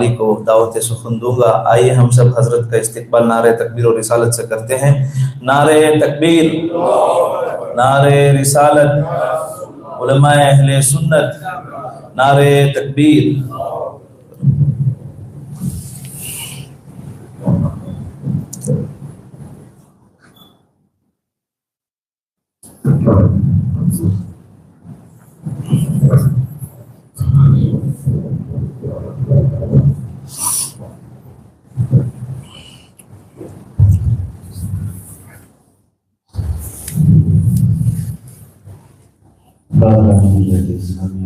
کو دعوت سخن دوں گا۔ آئیے ہم سب حضرت کا استقبال نعرہ تکبیر و رسالت سے کرتے ہیں۔ نعرہ تکبیر، نعرہ رسالت، علماء اہل سنت، نعرہ تکبیر۔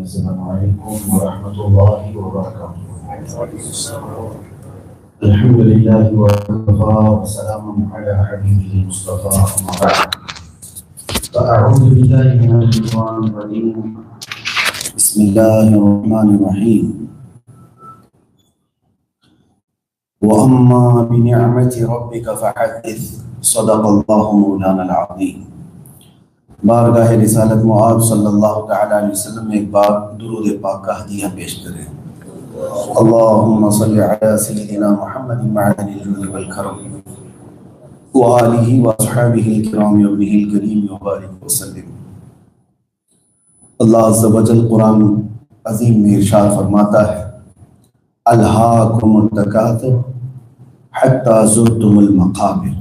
السلام علیکم ورحمۃ اللہ وبرکاتہ۔ الحمد للہ وکفی وسلام علی حبیبہ المصطفی اما بعد فاعوذ باللہ من الشیطان الرجیم بسم اللہ الرحمن الرحیم وَأَمَّا بِنِعْمَةِ رَبِّكَ فَحَدِّثْ صدق اللہ مولانا العظیم۔ بارگاہ رسالت معاذ صلی اللہ تعالی علیہ وسلم میں ایک بار درود پاک کا ہدیہ پیش کریں۔ اللہم صلی علی سیدنا محمد معدن الجود والکرم وآلہ واصحابہ الکرام وابنہ الکریم وبارک وسلم۔ اللہ عز و جل قرآن عظیم میں ارشاد فرماتا ہے الہاکم التکاثر حتی زرتم المقابر۔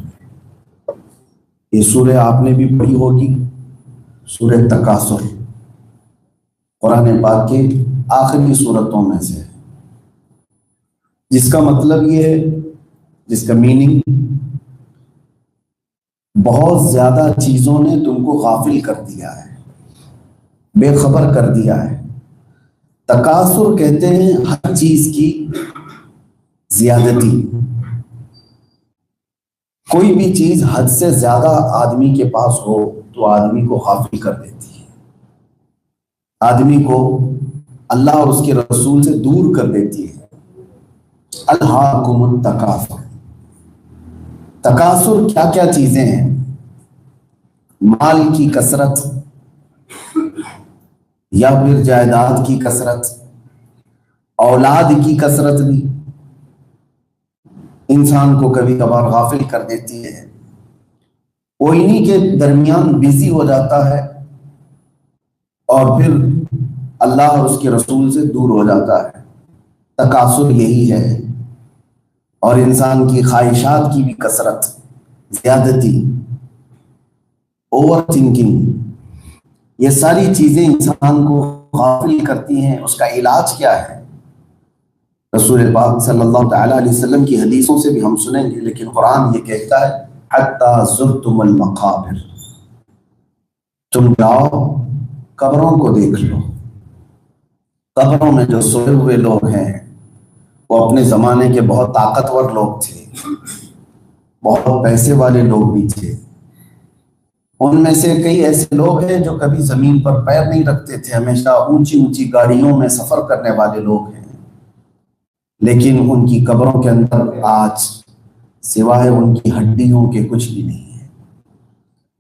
یہ سورہ آپ نے بھی پڑھی ہوگی، سورہ تکاثر قرآن پاک کے آخری سورتوں میں سے، جس کا مطلب یہ ہے، جس کا میننگ، بہت زیادہ چیزوں نے تم کو غافل کر دیا ہے، بے خبر کر دیا ہے۔ تکاثر کہتے ہیں ہر چیز کی زیادتی، کوئی بھی چیز حد سے زیادہ آدمی کے پاس ہو تو آدمی کو غافل کر دیتی ہے، آدمی کو اللہ اور اس کے رسول سے دور کر دیتی ہے۔ الہاکم التکاثر، تکاثر کیا کیا چیزیں ہیں؟ مال کی کثرت یا پھر جائیداد کی کثرت، اولاد کی کثرت بھی انسان کو کبھی کبھار غافل کر دیتی ہے، وہ انہی کے درمیان بزی ہو جاتا ہے اور پھر اللہ اور اس کے رسول سے دور ہو جاتا ہے۔ تکاثر یہی ہے، اور انسان کی خواہشات کی بھی کثرت، زیادتی، اوور تھنکنگ، یہ ساری چیزیں انسان کو غافل کرتی ہیں۔ اس کا علاج کیا ہے؟ رسول پاک صلی اللہ تعالی علیہ وسلم کی حدیثوں سے بھی ہم سنیں گے، لیکن قرآن یہ کہتا ہے حتی زرتم المقابر، تم جاؤ قبروں کو دیکھ لو۔ قبروں میں جو سوئے ہوئے لوگ ہیں وہ اپنے زمانے کے بہت طاقتور لوگ تھے، بہت پیسے والے لوگ بھی تھے۔ ان میں سے کئی ایسے لوگ ہیں جو کبھی زمین پر پیر نہیں رکھتے تھے، ہمیشہ اونچی اونچی گاڑیوں میں سفر کرنے والے لوگ ہیں، لیکن ان کی قبروں کے اندر آج سوائے ان کی ہڈیوں کے کچھ بھی نہیں ہے۔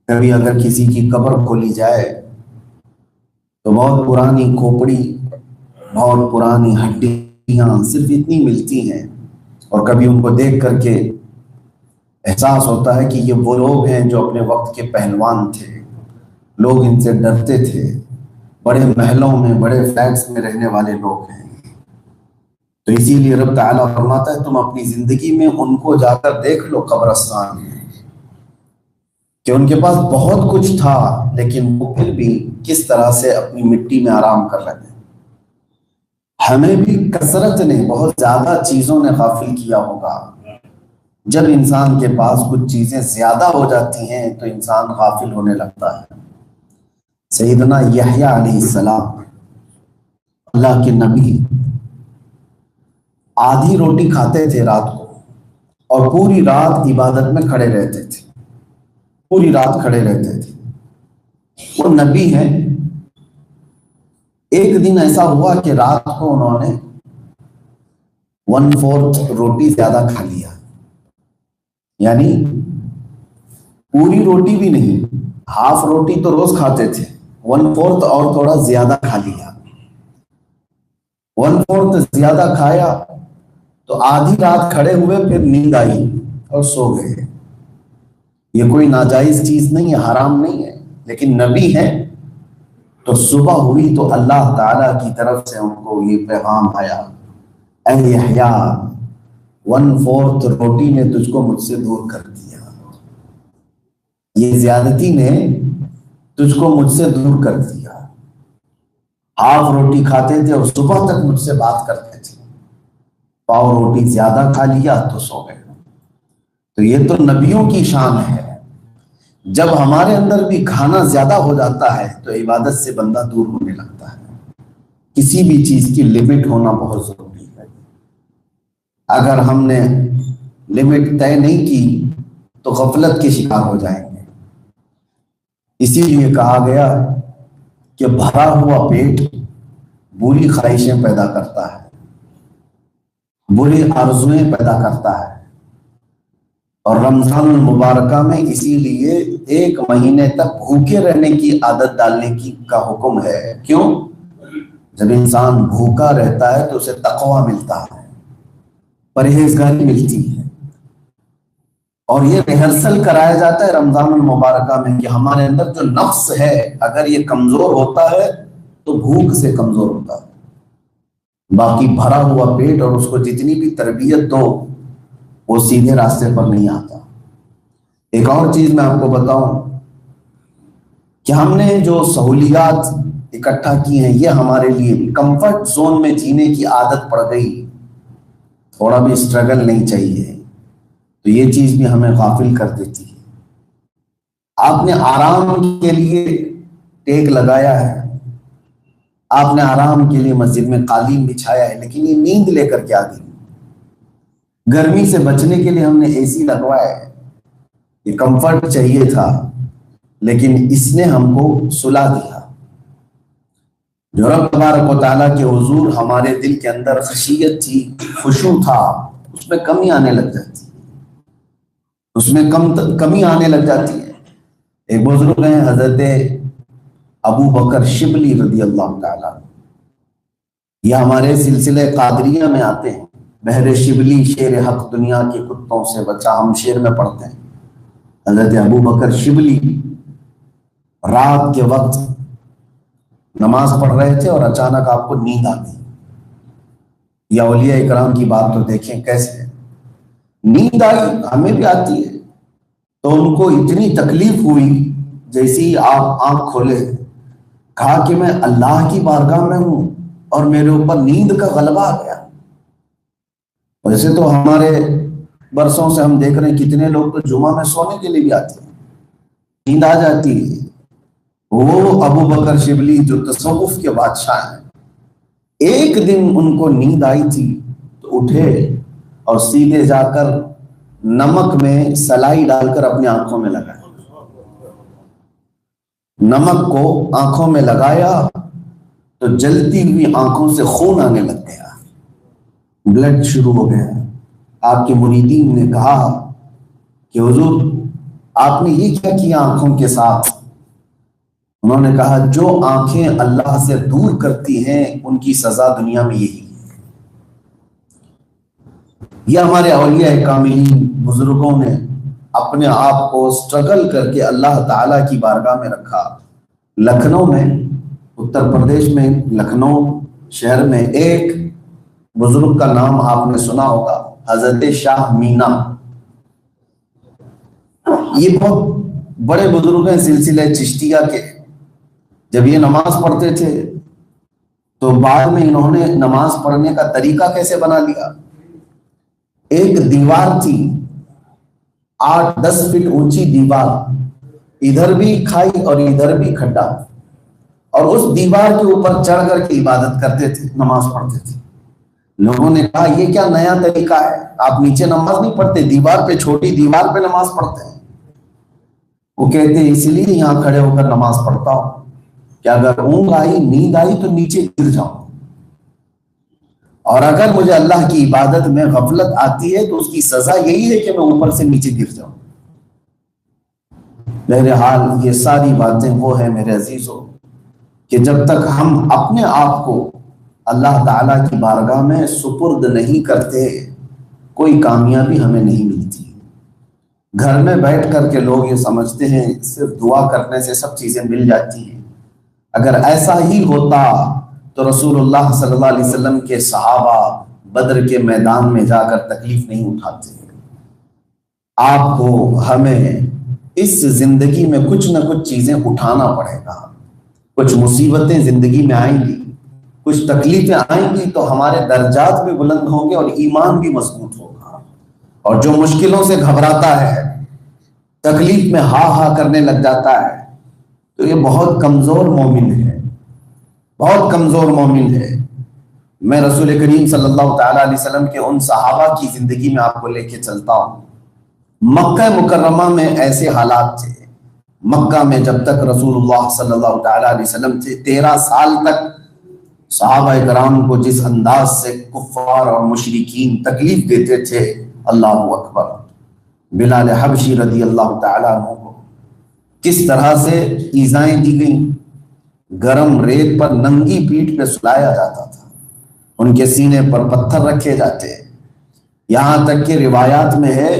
کبھی اگر کسی کی قبر کھولی جائے تو بہت پرانی کھوپڑی، بہت پرانی ہڈیاں صرف اتنی ملتی ہیں، اور کبھی ان کو دیکھ کر کے احساس ہوتا ہے کہ یہ وہ لوگ ہیں جو اپنے وقت کے پہلوان تھے، لوگ ان سے ڈرتے تھے، بڑے محلوں میں، بڑے فلیٹس میں رہنے والے لوگ ہیں۔ تو اسی لیے رب تعالیٰ فرماتا ہے تم اپنی زندگی میں ان کو جا کر دیکھ لو قبرستان میں، کہ ان کے پاس بہت کچھ تھا لیکن وہ پھر بھی کس طرح سے اپنی مٹی میں آرام کر رہے ہیں۔ ہمیں بھی کثرت نے، بہت زیادہ چیزوں نے غافل کیا ہوگا۔ جب انسان کے پاس کچھ چیزیں زیادہ ہو جاتی ہیں تو انسان غافل ہونے لگتا ہے۔ سیدنا یحییٰ علیہ السلام، اللہ کے نبی، آدھی روٹی کھاتے تھے رات کو اور پوری رات عبادت میں کھڑے رہتے تھے، پوری رات کھڑے رہتے تھے۔ وہ نبی ہیں۔ ایک دن ایسا ہوا کہ رات کو انہوں نے 1/4 روٹی زیادہ کھا لیا، یعنی پوری روٹی بھی نہیں، ہاف روٹی تو روز کھاتے تھے، 1/4 اور تھوڑا زیادہ کھا لیا۔ 1/4 زیادہ کھایا تو آدھی رات کھڑے ہوئے، پھر نیند آئی اور سو گئے۔ یہ کوئی ناجائز چیز نہیں ہے، حرام نہیں ہے، لیکن نبی ہے تو صبح ہوئی تو اللہ تعالیٰ کی طرف سے ان کو یہ پیغام آیا، اے یحییٰ 1/4 روٹی نے تجھ کو مجھ سے دور کر دیا، یہ زیادتی نے تجھ کو مجھ سے دور کر دیا۔ ہاف روٹی کھاتے تھے اور صبح تک مجھ سے بات کرتے تھے، پاؤ روٹی زیادہ کھا لیا تو سو گئے۔ تو یہ تو نبیوں کی شان ہے۔ جب ہمارے اندر بھی کھانا زیادہ ہو جاتا ہے تو عبادت سے بندہ دور ہونے لگتا ہے۔ کسی بھی چیز کی لمٹ ہونا بہت ضروری ہے۔ اگر ہم نے لمٹ طے نہیں کی تو غفلت کے شکار ہو جائیں گے۔ اسی لیے کہا گیا کہ بھرا ہوا پیٹ بری خواہشیں پیدا کرتا ہے، بری آرزویں پیدا کرتا ہے، اور رمضان المبارکہ میں اسی لیے 1 مہینے تک بھوکے رہنے کی عادت ڈالنے کا حکم ہے۔ کیوں؟ جب انسان بھوکا رہتا ہے تو اسے تقویٰ ملتا ہے، پرہیزگاری ملتی ہے، اور یہ ریہرسل کرایا جاتا ہے رمضان المبارکہ میں کہ ہمارے اندر جو نفس ہے اگر یہ کمزور ہوتا ہے تو بھوک سے کمزور ہوتا ہے۔ باقی بھرا ہوا پیٹ اور اس کو جتنی بھی تربیت دو وہ سیدھے راستے پر نہیں آتا۔ ایک اور چیز میں آپ کو بتاؤں کہ ہم نے جو سہولیات اکٹھا کی ہیں یہ ہمارے لیے کمفرٹ زون میں جینے کی عادت پڑ گئی، تھوڑا بھی اسٹرگل نہیں چاہیے، تو یہ چیز بھی ہمیں غافل کر دیتی ہے۔ آپ نے آرام کے لیے ٹیک لگایا ہے، آپ نے آرام کے لیے مسجد میں قالین بچھایا ہے، لیکن یہ نیند لے کر کے آ گئی۔ گرمی سے بچنے کے لیے ہم نے اے سی لگوایا ہے، یہ کمفرٹ چاہیے تھا لیکن اس نے ہم کو سلا دیا۔ جو رب تبارک و تعالیٰ کے حضور ہمارے دل کے اندر خشیت تھی، خشوع تھا، اس میں کمی آنے لگ جاتی ہے، اس میں کمی آنے لگ جاتی ہے۔ ایک بزرگ ہیں حضرت ابو بکر شبلی رضی اللہ تعالیٰ، یہ ہمارے سلسلے قادریہ میں آتے ہیں۔ بحر شبلی شیر حق دنیا کے کتوں سے بچا، ہم شیر میں پڑھتے ہیں۔ حضرت ابو بکر شبلی رات کے وقت نماز پڑھ رہے تھے اور اچانک آپ کو نیند آ گئی۔ یا اولیاء اکرام کی بات تو دیکھیں کیسے نیند آئی، ہمیں بھی آتی ہے، تو ان کو اتنی تکلیف ہوئی جیسی آپ آنکھ کھولے، کہا کہ میں اللہ کی بارگاہ میں ہوں اور میرے اوپر نیند کا غلبہ آ گیا۔ ویسے تو ہمارے برسوں سے ہم دیکھ رہے ہیں کتنے لوگ تو جمعہ میں سونے کے لیے بھی آتے ہیں، نیند آ جاتی ہے۔ وہ ابو بکر شبلی جو تصوف کے بادشاہ ہیں، ایک دن ان کو نیند آئی تھی تو اٹھے اور سیدھے جا کر نمک میں سلائی ڈال کر اپنی آنکھوں میں لگایا، نمک کو آنکھوں میں لگایا تو جلتی ہوئی آنکھوں سے خون آنے لگ گیا، بلڈ شروع ہو گیا۔ آپ کے مریدین نے کہا کہ حضور آپ نے یہ کیا کیا آنکھوں کے ساتھ؟ انہوں نے کہا جو آنکھیں اللہ سے دور کرتی ہیں ان کی سزا دنیا میں یہی ہے۔ یہ ہمارے اولیاء کاملین بزرگوں نے اپنے آپ کو سٹرگل کر کے اللہ تعالیٰ کی بارگاہ میں رکھا۔ لکھنؤ میں، اتر پردیش میں لکھنؤ شہر میں ایک بزرگ کا نام آپ نے سنا ہوگا، حضرت شاہ مینا۔ یہ بہت بڑے بزرگ ہیں سلسلہ چشتیہ کے۔ جب یہ نماز پڑھتے تھے تو بعد میں انہوں نے نماز پڑھنے کا طریقہ کیسے بنا لیا، ایک دیوار تھی 8-10 فٹ اونچی دیوار، ادھر بھی کھائی اور ادھر بھی کھڈا، اور اس دیوار کے اوپر چڑھ کر کے عبادت کرتے تھے، نماز پڑھتے تھے۔ لوگوں نے کہا یہ کیا نیا طریقہ ہے، آپ نیچے نماز نہیں پڑھتے، دیوار پہ، چھوٹی دیوار پہ نماز پڑھتے ہیں۔ وہ کہتے ہیں اس لیے یہاں کھڑے ہو کر نماز پڑھتا ہوں کہ اگر اونگ آئی، نیند آئی تو نیچے گر جاؤں، اور اگر مجھے اللہ کی عبادت میں غفلت آتی ہے تو اس کی سزا یہی ہے کہ میں اوپر سے نیچے گر جاؤں۔ بہرحال یہ ساری باتیں وہ ہیں میرے عزیزوں کہ جب تک ہم اپنے آپ کو اللہ تعالیٰ کی بارگاہ میں سپرد نہیں کرتے کوئی کامیابی ہمیں نہیں ملتی۔ گھر میں بیٹھ کر کے لوگ یہ سمجھتے ہیں صرف دعا کرنے سے سب چیزیں مل جاتی ہیں۔ اگر ایسا ہی ہوتا تو رسول اللہ صلی اللہ علیہ وسلم کے صحابہ بدر کے میدان میں جا کر تکلیف نہیں اٹھاتے۔ آپ کو ہمیں اس زندگی میں کچھ نہ کچھ چیزیں اٹھانا پڑے گا۔ کچھ مصیبتیں زندگی میں آئیں گی، کچھ تکلیفیں آئیں گی تو ہمارے درجات بھی بلند ہوں گے اور ایمان بھی مضبوط ہوگا۔ اور جو مشکلوں سے گھبراتا ہے، تکلیف میں ہا ہا کرنے لگ جاتا ہے، تو یہ بہت کمزور مومن ہے، بہت کمزور مومن ہے۔ میں رسول کریم صلی اللہ تعالیٰ علیہ وسلم کے ان صحابہ کی زندگی میں آپ کو لے کے چلتا ہوں۔ مکہ مکرمہ میں ایسے حالات تھے۔ مکہ میں جب تک رسول اللہ صلی اللہ تعالیٰ علیہ وسلم تھے، 13 سال تک صحابہ کرام کو جس انداز سے کفار اور مشرکین تکلیف دیتے تھے، اللہ اکبر۔ بلال حبشی رضی اللہ تعالیٰ عنہ کو کس طرح سے ایذائیں دی گئیں، گرم ریت پر ننگی پیٹھ پہ سلایا جاتا تھا، ان کے سینے پر پتھر رکھے جاتے، یہاں تک کہ روایات میں ہے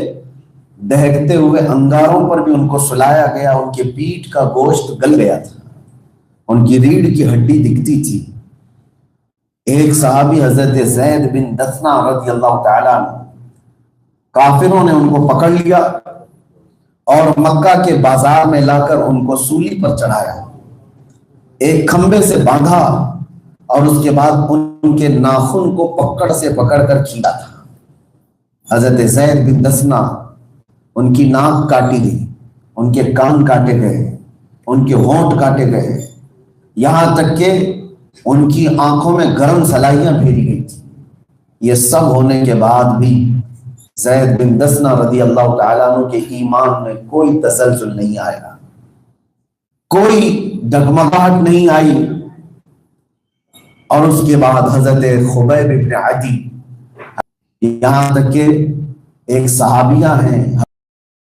دہکتے ہوئے انگاروں پر بھی ان کو سلایا گیا، ان کے پیٹھ کا گوشت گل گیا تھا، ان کی ریڑھ کی ہڈی دکھتی تھی۔ ایک صحابی حضرت زید بن دثنہ رضی اللہ تعالیٰ عنہ، کافروں نے ان کو پکڑ لیا اور مکہ کے بازار میں لا کر ان کو سولی پر چڑھایا، ایک کھمبے سے باندھا اور اس کے بعد ان کے ناخن کو پکڑ سے پکڑ کر کھینچا تھا۔ حضرت زید بن دثنہ، ان کی ناک کاٹی گئی، ان کے کان کاٹے گئے، ان کے ہونٹ کاٹے گئے، یہاں تک کہ ان کی آنکھوں میں گرم سلائیاں پھیری گئی تھی۔ یہ سب ہونے کے بعد بھی زید بن دثنہ رضی اللہ تعالیٰ عنہ کے ایمان میں کوئی تزلزل نہیں آیا، کوئی ڈگمگاہٹ نہیں آئی۔ اور اس کے بعد حضرت خبیب بن عدی، یہاں تک کہ ایک صحابیہ ہیں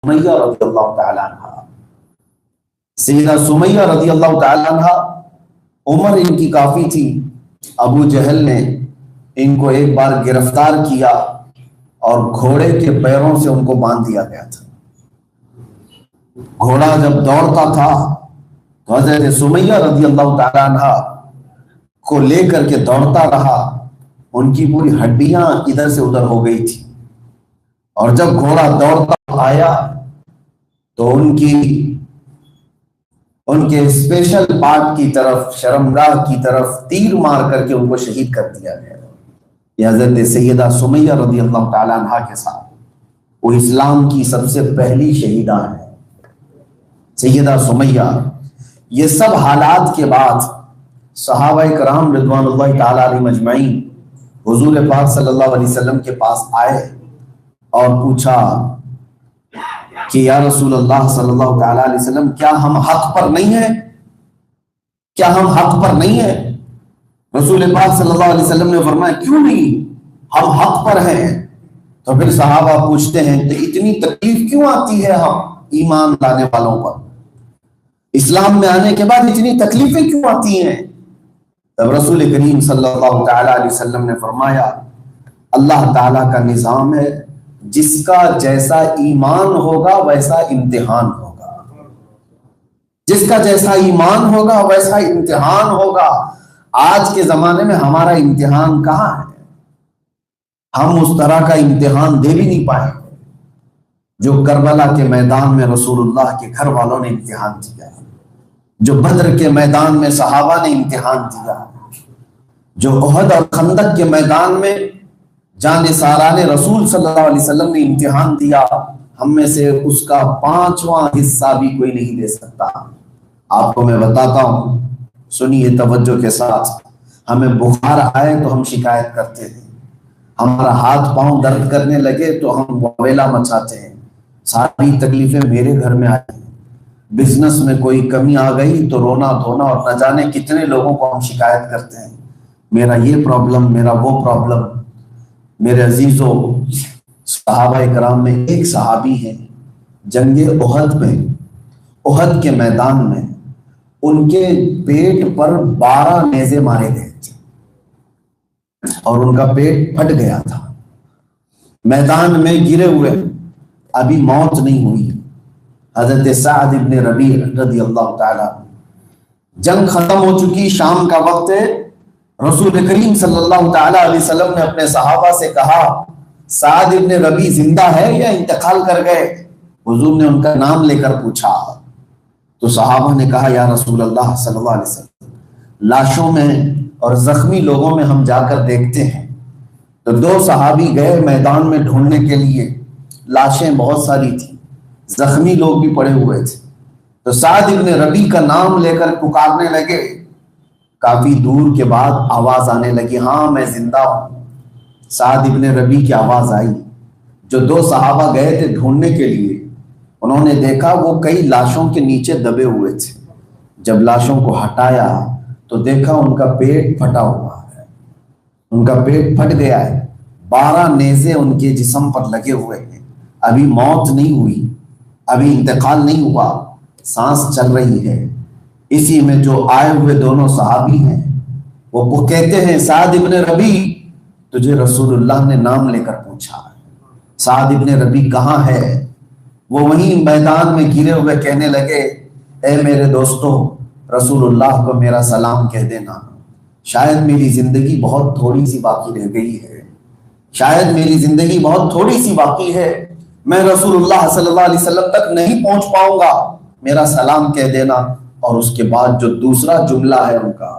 سمیہ رضی اللہ تعالیٰ عنہ، سیدہ سمیہ رضی اللہ تعالیٰ عنہ، عمر ان کی کافی تھی، ابو جہل نے ان کو ایک بار گرفتار کیا اور گھوڑے کے پیروں سے ان کو باندھ دیا گیا تھا۔ گھوڑا جب دوڑتا تھا تو حضرت سمیہ رضی اللہ تعالیٰ عنہ کو لے کر کے دوڑتا رہا، ان کی پوری ہڈیاں ادھر سے ادھر ہو گئی تھی، اور جب گھوڑا دوڑتا آیا تو ان کے اسپیشل پارٹ کی طرف، شرمگاہ کی طرف تیر مار کر کے ان کو شہید کر دیا گیا۔ یہ حضرت سیدہ سمیہ رضی اللہ تعالیٰ عنہ کے ساتھ، وہ اسلام کی سب سے پہلی شہیدہ ہیں سیدہ سمیہ۔ یہ سب حالات کے بعد صحابہ کرام رضوان اللہ تعالیٰ علیہم اجمعین حضور پاک صلی اللہ علیہ وسلم کے پاس آئے اور پوچھا کہ یا رسول اللہ صلی اللہ تعالیٰ علیہ وسلم، کیا ہم حق پر نہیں ہیں؟ کیا ہم حق پر نہیں ہیں؟ رسول پاک صلی اللہ علیہ وسلم نے فرمایا کیوں نہیں، ہم حق پر ہیں۔ تو پھر صحابہ پوچھتے ہیں تو اتنی تکلیف کیوں آتی ہے ہم ایمان لانے والوں پر، اسلام میں آنے کے بعد اتنی تکلیفیں کیوں آتی ہیں؟ تب رسول کریم صلی اللہ تعالیٰ علیہ وسلم نے فرمایا اللہ تعالیٰ کا نظام ہے، جس کا جیسا ایمان ہوگا ویسا امتحان ہوگا، جس کا جیسا ایمان ہوگا ویسا امتحان ہوگا۔ آج کے زمانے میں ہمارا امتحان کہاں ہے؟ ہم اس طرح کا امتحان دے بھی نہیں پائے جو کربلا کے میدان میں رسول اللہ کے گھر والوں نے امتحان دیا، جو بدر کے میدان میں صحابہ نے امتحان دیا، جو احد اور خندق کے میدان میں جان ساران رسول صلی اللہ علیہ وسلم نے امتحان دیا۔ ہم میں سے اس کا 5واں حصہ بھی کوئی نہیں دے سکتا۔ آپ کو میں بتاتا ہوں، سنیے توجہ کے ساتھ۔ ہمیں بخار آئے تو ہم شکایت کرتے ہیں، ہمارا ہاتھ پاؤں درد کرنے لگے تو ہم ویلا مچاتے ہیں، ساری تکلیفیں میرے گھر میں آئی، بزنس میں کوئی کمی آ گئی تو رونا دھونا اور نہ جانے کتنے لوگوں کو ہم شکایت کرتے ہیں، میرا یہ پرابلم، میرا وہ پرابلم۔ میرے عزیزوں، صحابہ کرام میں ایک صحابی ہیں، جنگ احد میں، احد کے میدان میں ان کے پیٹ پر 12 نیزے مارے گئے تھے اور ان کا پیٹ پھٹ گیا تھا۔ میدان میں گرے ہوئے، ابھی موت نہیں ہوئی۔ حضرت سعد ابن ربیع رضی اللہ تعالیٰ، جنگ ختم ہو چکی، شام کا وقت ہے، رسول کریم صلی اللہ تعالیٰ علیہ وسلم نے اپنے صحابہ سے کہا سعد ابن ربیع زندہ ہے یا انتقال کر گئے؟ حضور نے ان کا نام لے کر پوچھا تو صحابہ نے کہا یا رسول اللہ صلی اللہ علیہ وسلم، لاشوں میں اور زخمی لوگوں میں ہم جا کر دیکھتے ہیں۔ تو دو صحابی گئے میدان میں ڈھونڈنے کے لیے، لاشیں بہت ساری تھیں، زخمی لوگ بھی پڑے ہوئے تھے۔ تو سعد ابن ربیع کا نام لے کر پکارنے لگے، کافی دور کے بعد آواز آنے لگی، ہاں میں زندہ ہوں۔ سعد ابن ربیع کی آواز آئی، جو دو صحابہ گئے تھے ڈھونڈنے کے لیے، انہوں نے دیکھا وہ کئی لاشوں کے نیچے دبے ہوئے تھے۔ جب لاشوں کو ہٹایا تو دیکھا ان کا پیٹ پھٹا ہوا ہے، ان کا پیٹ پھٹ گیا ہے، 12 نیزے ان کے جسم پر لگے ہوئے ہیں، ابھی موت نہیں ہوئی، ابھی انتقال نہیں ہوا، سانس چل رہی ہے۔ اسی میں جو آئے ہوئے دونوں صحابی ہیں وہ کہتے ہیں سعد ابن ربیع تجھے رسول اللہ نے نام لے کر پوچھا، سعد ابن ربیع کہاں ہے؟ وہ وہیں میدان میں گرے ہوئے کہنے لگے اے میرے دوستوں، رسول اللہ کو میرا سلام کہہ دینا، شاید میری زندگی بہت تھوڑی سی باقی رہ گئی ہے، شاید میری زندگی بہت تھوڑی سی باقی ہے، میں رسول اللہ صلی اللہ علیہ وسلم تک نہیں پہنچ پاؤں گا، میرا سلام کہہ دینا۔ اور اس کے بعد جو دوسرا جملہ ہے ان کا،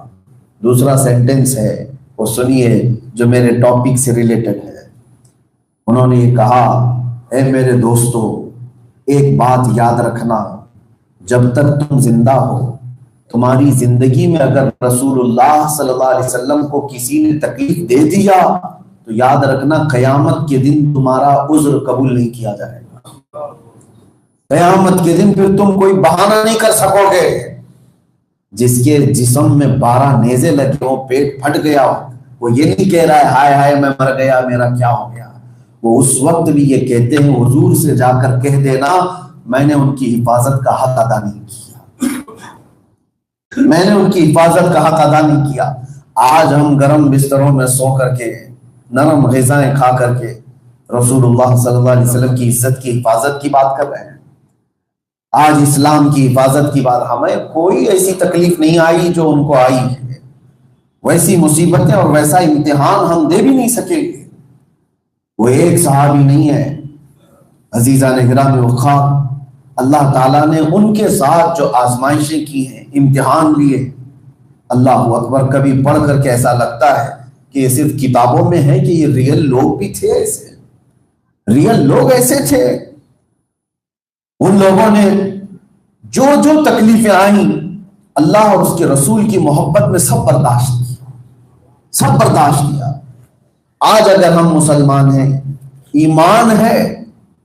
دوسرا سینٹنس ہے، وہ سنیے جو میرے ٹاپک سے ریلیٹڈ ہے۔ انہوں نے یہ کہا اے میرے دوستو، ایک بات یاد رکھنا، جب تک تم زندہ ہو، تمہاری زندگی میں اگر رسول اللہ صلی اللہ علیہ وسلم کو کسی نے تکلیف دے دیا تو یاد رکھنا قیامت کے دن تمہارا عذر قبول نہیں کیا جائے گا۔ قیامت کے دن پھر تم کوئی بہانہ نہیں کر سکو گے۔ جس کے جسم میں 12 نیزے لگے ہو، پیٹ پھٹ گیا ہو، وہ یہ نہیں کہہ رہا ہے ہائے ہائے میں مر گیا، میرا کیا ہو گیا، وہ اس وقت بھی یہ کہتے ہیں حضور سے جا کر کہہ دینا میں نے ان کی حفاظت کا حق ادا نہیں کیا، میں نے ان کی حفاظت کا حق ادا نہیں کیا۔ آج ہم گرم بستروں میں سو کر کے، نرم غذائیں کھا کر کے رسول اللہ صلی اللہ علیہ وسلم کی عزت کی حفاظت کی بات کر رہے ہیں، آج اسلام کی حفاظت کی بات۔ ہمیں کوئی ایسی تکلیف نہیں آئی جو ان کو آئی ہے، ویسی مصیبتیں اور ویسا امتحان ہم دے بھی نہیں سکیں گے۔ وہ ایک صحابی نہیں ہے، عزیزان گرامی وقار، اللہ تعالیٰ نے ان کے ساتھ جو آزمائشیں کی ہیں، امتحان لیے، اللہ اکبر، کبھی پڑھ کر کے ایسا لگتا ہے کہ یہ صرف کتابوں میں ہے کہ یہ ریئل لوگ بھی تھے، ایسے ریئل لوگ ایسے تھے۔ ان لوگوں نے جو جو تکلیفیں آئیں اللہ اور اس کے رسول کی محبت میں سب برداشت کیا، سب برداشت کیا۔ آج اگر ہم مسلمان ہیں، ایمان ہے،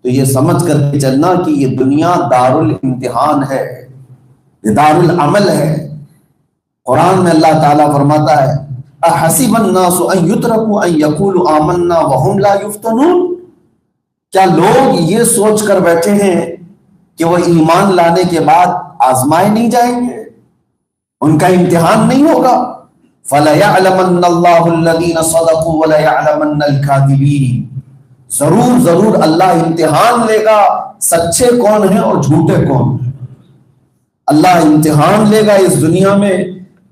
تو یہ سمجھ کر کے چلنا کہ یہ دنیا دار الامتحان ہے، یہ دار العمل ہے۔ قرآن میں اللہ تعالیٰ فرماتا ہے احسب الناس ان یترکوا ان یقولوا آمنا وهم لا یفتنون، کیا لوگ یہ سوچ کر بیٹھے ہیں کہ وہ ایمان لانے کے بعد آزمائے نہیں جائیں گے، ان کا امتحان نہیں ہوگا؟ فَلَيَعْلَمَنَّ اللَّهُ الَّذِينَ صَدَقُوا وَلَيَعْلَمَنَّ الْكَاذِبِينَ، ضرور اللہ امتحان لے گا سچے کون ہیں اور جھوٹے کون ہیں۔ اللہ امتحان لے گا اس دنیا میں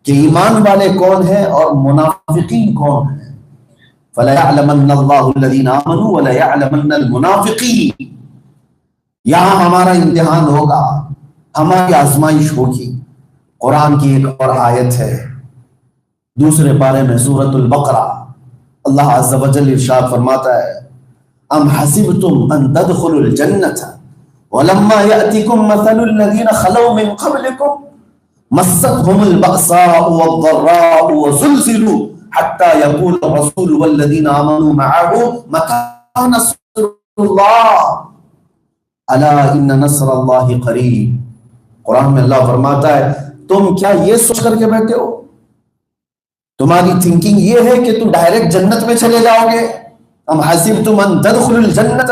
کہ ایمان والے کون ہیں اور منافقین کون ہیں۔ فَلَيَعْلَمَنَّ اللَّهُ الَّذِينَ آمَنُوا وَلَيَعْلَمَنَّ الْمُنَافِقِينَ، یہاں ہمارا امتحان ہوگا، ہماری آزمائش ہوگی۔ قرآن کی ایک اور آیت ہے دوسرے پارے میں سورۃ البقرہ، اللہ عز و جل ارشاد فرماتا ہے ام حسبتم ان تدخلوا الجنة ولما يأتكم مثل الذين خلوا من قبلكم مستهم البأساء والضراء وزلزلوا حتى يقول الرسول والذين آمنوا معه متى نصر الله الا ان نصر اللہ قریب۔ قرآن میں اللہ فرماتا ہے تم کیا یہ سوچ کر کے بیٹھے ہو، تمہاری تھنکنگ یہ ہے کہ تم ڈائریکٹ جنت میں چلے جاؤ گے؟ ام حسبتم ان تدخلوا الجنت،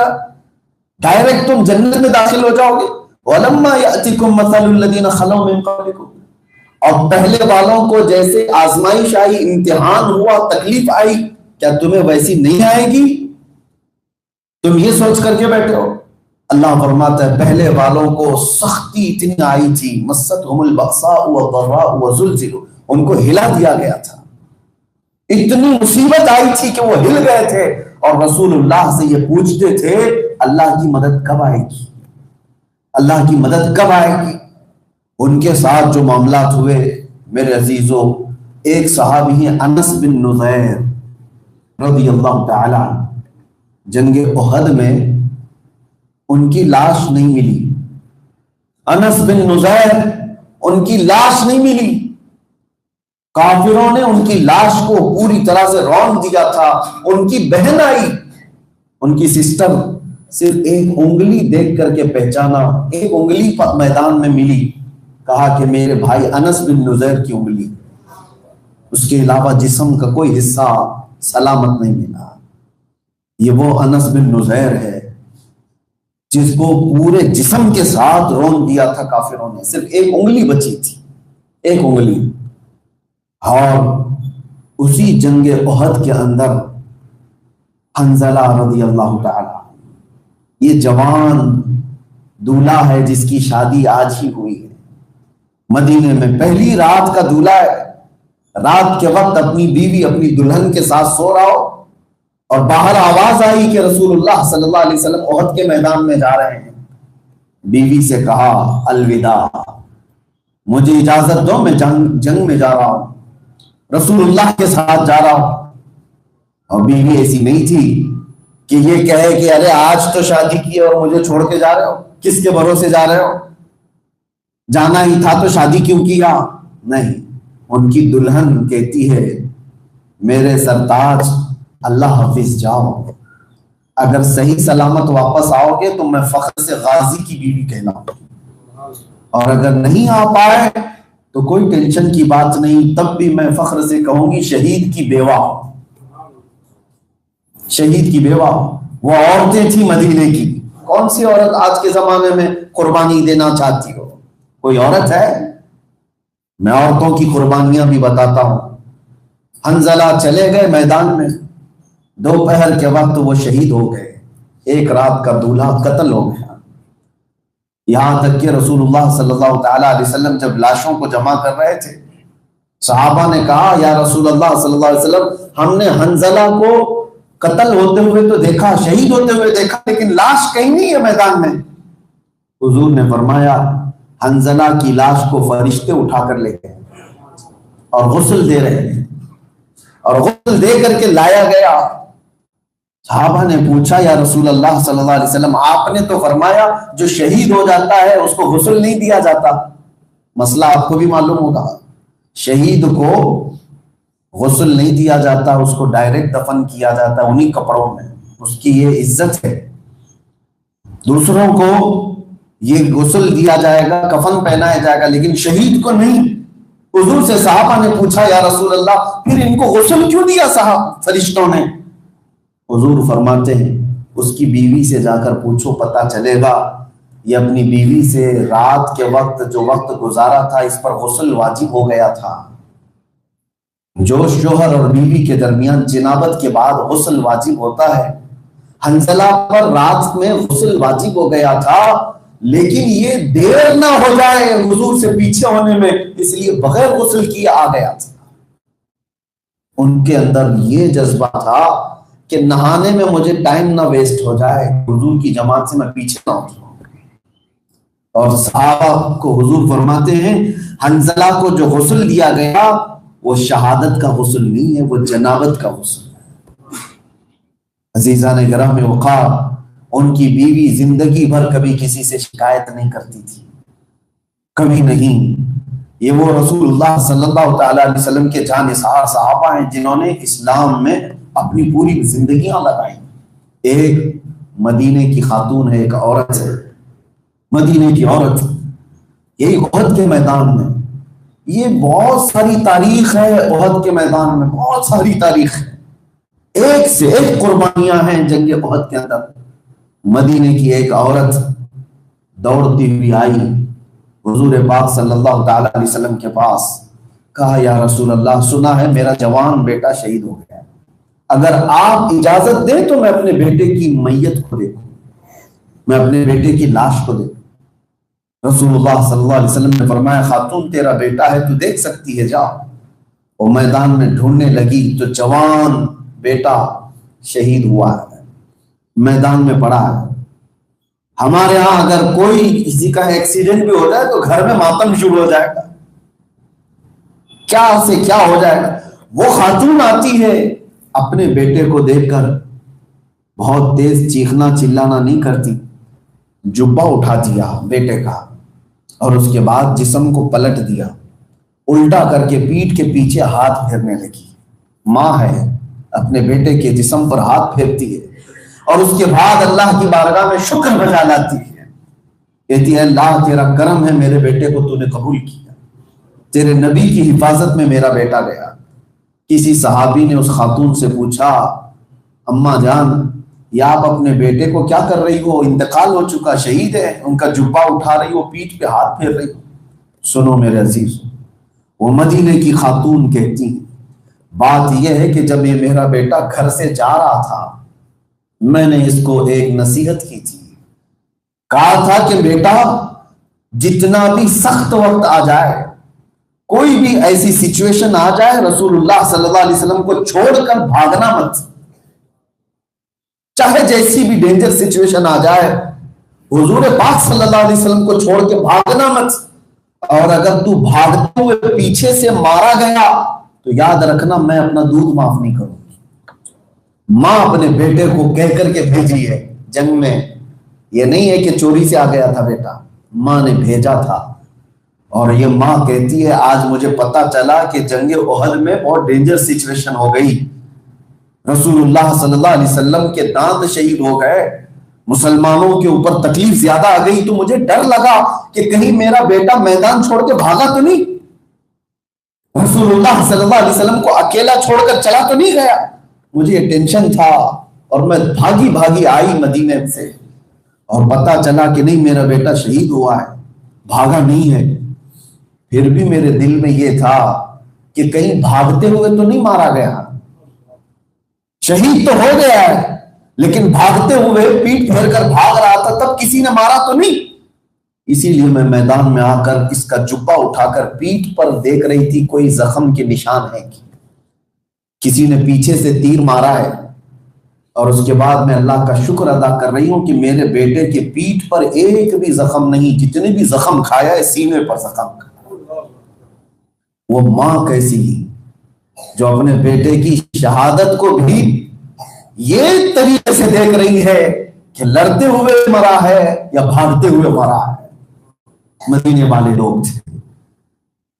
ڈائریکٹ تم جنت میں داخل ہو جاؤ گے؟ ولما یأتکم مثل الذین خلوا من قبلکم، اور پہلے والوں کو جیسے آزمائش آئی، امتحان ہوا، تکلیف آئی، کیا تمہیں ویسی نہیں آئے گی؟ تم یہ سوچ کر کے بیٹھے ہو؟ اللہ فرماتا ہے پہلے والوں کو سختی اتنی آئی تھی، مستہم البأساء والضراء وزلزلوا، ان کو ہلا دیا گیا تھا، اتنی مصیبت آئی تھی کہ وہ ہل گئے تھے، اور رسول اللہ سے یہ پوچھتے تھے اللہ کی مدد کب آئے گی، اللہ کی مدد کب آئے گی۔ ان کے ساتھ جو معاملات ہوئے میرے عزیزوں، ایک صحابی ہیں انس بن نذیر رضی اللہ تعالی عنہ، جنگ احد میں ان کی لاش نہیں ملی، انس بن نذیر ان کی لاش نہیں ملی، کافروں نے ان کی لاش کو پوری طرح سے رون دیا تھا۔ ان کی بہن آئی، ان کی سسٹر، صرف ایک انگلی دیکھ کر کے پہچانا، ایک انگلی میدان میں ملی، کہا کہ میرے بھائی انس بن نذیر کی انگلی، اس کے علاوہ جسم کا کوئی حصہ سلامت نہیں ملا۔ یہ وہ انس بن نذیر ہے جس کو پورے جسم کے ساتھ رون دیا تھا کافروں نے، صرف ایک انگلی بچی تھی، ایک انگلی۔ اور اسی جنگ احد کے اندر حنظلہ رضی اللہ تعالی، یہ جوان دولہا ہے جس کی شادی آج ہی ہوئی ہے، مدینے میں پہلی رات کا دولہا ہے، رات کے وقت اپنی بیوی اپنی دلہن کے ساتھ سو رہا ہو، اور باہر آواز آئی کہ رسول اللہ صلی اللہ علیہ وسلم احد کے میدان میں جا رہے ہیں۔ بیوی سے کہا الوداع، مجھے اجازت دو، میں جنگ میں جا رہا ہوں، رسول اللہ کے ساتھ جا رہا ہوں۔ اور بیوی ایسی نہیں تھی کہ یہ کہے کہ ارے آج تو شادی کی اور مجھے چھوڑ کے جا رہے ہو، کس کے بھروسے جا رہے ہو، جانا ہی تھا تو شادی کیوں کیا؟ نہیں، ان کی دلہن کہتی ہے میرے سرتاج اللہ حافظ، جاؤ، اگر صحیح سلامت واپس آؤ گے تو میں فخر سے غازی کی بیوی کہلاؤں گی، اور اگر نہیں آ پائے تو کوئی ٹینشن کی بات نہیں، تب بھی میں فخر سے کہوں گی شہید کی بیوہ، شہید کی بیوہ۔ وہ عورتیں تھیں مدینے کی، کون سی عورت آج کے زمانے میں قربانی دینا چاہتی ہو؟ کوئی عورت ہے؟ میں عورتوں کی قربانیاں بھی بتاتا ہوں۔ حنظلہ چلے گئے میدان میں، دوپہر کے وقت وہ شہید ہو گئے، ایک رات کا دولہا قتل ہو گیا۔ یہاں تک کہ رسول اللہ صلی اللہ تعالی علیہ وسلم جب لاشوں کو جمع کر رہے تھے، صحابہ نے کہا یا رسول اللہ صلی اللہ علیہ وسلم، ہم نے حنظلہ کو قتل ہوتے ہوئے تو دیکھا، شہید ہوتے ہوئے دیکھا، لیکن لاش کہیں نہیں ہے میدان میں۔ حضور نے فرمایا حنظلہ کی لاش کو فرشتے اٹھا کر لے گئے اور غسل دے رہے ہیں، اور غسل دے کر کے لایا گیا۔ صحابہ نے پوچھا یا رسول اللہ صلی اللہ علیہ وسلم، آپ نے تو فرمایا جو شہید ہو جاتا ہے اس کو غسل نہیں دیا جاتا۔ مسئلہ آپ کو بھی معلوم ہوگا، شہید کو غسل نہیں دیا جاتا، اس کو ڈائریکٹ دفن کیا جاتا ہے انہی کپڑوں میں، اس کی یہ عزت ہے۔ دوسروں کو یہ غسل دیا جائے گا، کفن پہنایا جائے گا، لیکن شہید کو نہیں۔ حضور سے صحابہ نے پوچھا یا رسول اللہ پھر ان کو غسل کیوں دیا صاحب فرشتوں نے؟ حضور فرماتے ہیں اس کی بیوی سے جا کر پوچھو، پتہ چلے گا یہ اپنی بیوی سے رات کے وقت جو وقت گزارا تھا اس پر غسل واجب ہو گیا تھا۔ جو شوہر اور بیوی کے درمیان جنابت کے بعد غسل واجب ہوتا ہے، حنظلہ پر رات میں غسل واجب ہو گیا تھا، لیکن یہ دیر نہ ہو جائے حضور سے پیچھے ہونے میں، اس لیے بغیر غسل کیے آ گیا تھا۔ ان کے اندر یہ جذبہ تھا کہ نہانے میں مجھے ٹائم نہ ویسٹ ہو جائے، حضور کی جماعت سے میں پیچھے نہ ہو جاؤں۔ اور صحابہ کو حضور فرماتے ہیں حنظلہ کو جو غسل دیا گیا وہ شہادت کا غسل نہیں ہے، وہ جنابت کا غسل ہے۔ عزیزان گرامی وقار، ان کی بیوی زندگی بھر کبھی کسی سے شکایت نہیں کرتی تھی، کبھی نہیں۔ یہ وہ رسول اللہ صلی اللہ تعالی علیہ وسلم کے جانثار صحابہ ہیں جنہوں نے اسلام میں اپنی پوری زندگیاں لگائیں۔ ایک مدینے کی خاتون ہے، ایک عورت ہے، مدینے کی عورت، یہی احد کے میدان میں۔ یہ بہت ساری تاریخ ہے احد کے میدان میں، بہت ساری تاریخ ہے، ایک سے ایک قربانیاں ہیں جنگ احد کے اندر۔ مدینے کی ایک عورت دوڑتی ہوئی آئی حضور پاک صلی اللہ تعالی علیہ وسلم کے پاس، کہا یا رسول اللہ سنا ہے میرا جوان بیٹا شہید ہو گیا، اگر آپ اجازت دیں تو میں اپنے بیٹے کی میت کو دیکھوں، میں اپنے بیٹے کی لاش کو دیکھوں۔ رسول اللہ صلی اللہ علیہ وسلم نے فرمایا خاتون تیرا بیٹا ہے، تو دیکھ سکتی ہے، جا۔ وہ میدان میں ڈھونڈنے لگی تو جوان بیٹا شہید ہوا ہے، میدان میں پڑا ہے۔ ہمارے ہاں اگر کوئی کسی کا ایکسیڈنٹ بھی ہو جائے تو گھر میں ماتم شروع ہو جائے گا، کیا سے کیا ہو جائے گا۔ وہ خاتون آتی ہے اپنے بیٹے کو دیکھ کر، بہت تیز چیخنا چلانا نہیں کرتی، جبہ اٹھا دیا بیٹے کا اور اس کے بعد جسم کو پلٹ دیا، الٹا کر کے پیٹھ کے پیچھے ہاتھ پھیرنے لگی۔ ماں ہے، اپنے بیٹے کے جسم پر ہاتھ پھیرتی ہے اور اس کے بعد اللہ کی بارگاہ میں شکر بجا لاتی ہے، کہتی ہے اللہ تیرا کرم ہے، میرے بیٹے کو تو نے قبول کیا، تیرے نبی کی حفاظت میں میرا بیٹا گیا۔ کسی صحابی نے اس خاتون سے پوچھا اماں جان یہ آپ اپنے بیٹے کو کیا کر رہی ہو، انتقال ہو چکا، شہید ہے، ان کا جبہ اٹھا رہی ہو، پیٹھ پہ ہاتھ پھیر رہی ہو۔ سنو میرے عزیز، وہ مدینے کی خاتون کہتی ہیں بات یہ ہے کہ جب یہ میرا بیٹا گھر سے جا رہا تھا میں نے اس کو ایک نصیحت کی تھی، کہا تھا کہ بیٹا جتنا بھی سخت وقت آ جائے، کوئی بھی ایسی سچویشن آ جائے، رسول اللہ صلی اللہ علیہ وسلم کو چھوڑ کر بھاگنا مت، چاہے جیسی بھی ڈینجر سچویشن آ جائے، حضور پاک صلی اللہ علیہ وسلم کو چھوڑ کے بھاگنا مت، اور اگر تو بھاگتے ہوئے پیچھے سے مارا گیا تو یاد رکھنا میں اپنا دودھ معاف نہیں کروں گی۔ ماں اپنے بیٹے کو کہہ کر کے بھیجی ہے جنگ میں، یہ نہیں ہے کہ چوری سے آ گیا تھا بیٹا، ماں نے بھیجا تھا۔ اور یہ ماں کہتی ہے آج مجھے پتا چلا کہ جنگ احد میں بہت ڈینجر سچویشن ہو گئی، رسول اللہ صلی اللہ علیہ وسلم کے دانت شہید ہو گئے، مسلمانوں کے اوپر تکلیف زیادہ آ گئی، تو مجھے ڈر لگا کہ کہیں میرا بیٹا میدان چھوڑ کے بھاگا تو نہیں، رسول اللہ صلی اللہ علیہ وسلم کو اکیلا چھوڑ کر چلا تو نہیں گیا، مجھے یہ ٹینشن تھا، اور میں بھاگی بھاگی آئی مدینے سے اور پتا چلا کہ نہیں میرا بیٹا شہید ہوا ہے، بھاگا نہیں ہے۔ پھر بھی میرے دل میں یہ تھا کہ کہیں بھاگتے ہوئے تو نہیں مارا گیا، شہید تو ہو گیا ہے لیکن بھاگتے ہوئے پیٹ پھیر کر بھاگ رہا تھا، تب کسی نے مارا تو نہیں۔ اسی لیے میں میدان میں آ کر اس کا جبہ اٹھا کر پیٹھ پر دیکھ رہی تھی کوئی زخم کے نشان ہے کہ کسی نے پیچھے سے تیر مارا ہے، اور اس کے بعد میں اللہ کا شکر ادا کر رہی ہوں کہ میرے بیٹے کے پیٹھ پر ایک بھی زخم نہیں، جتنے بھی زخم کھایا ہے سینے پر زخم کھایا۔ وہ ماں کیسی جو اپنے بیٹے کی شہادت کو بھی یہ طریقے سے دیکھ رہی ہے کہ لڑتے ہوئے مرا ہے یا بھاگتے ہوئے مرا ہے۔ مدینے والے لوگ تھے،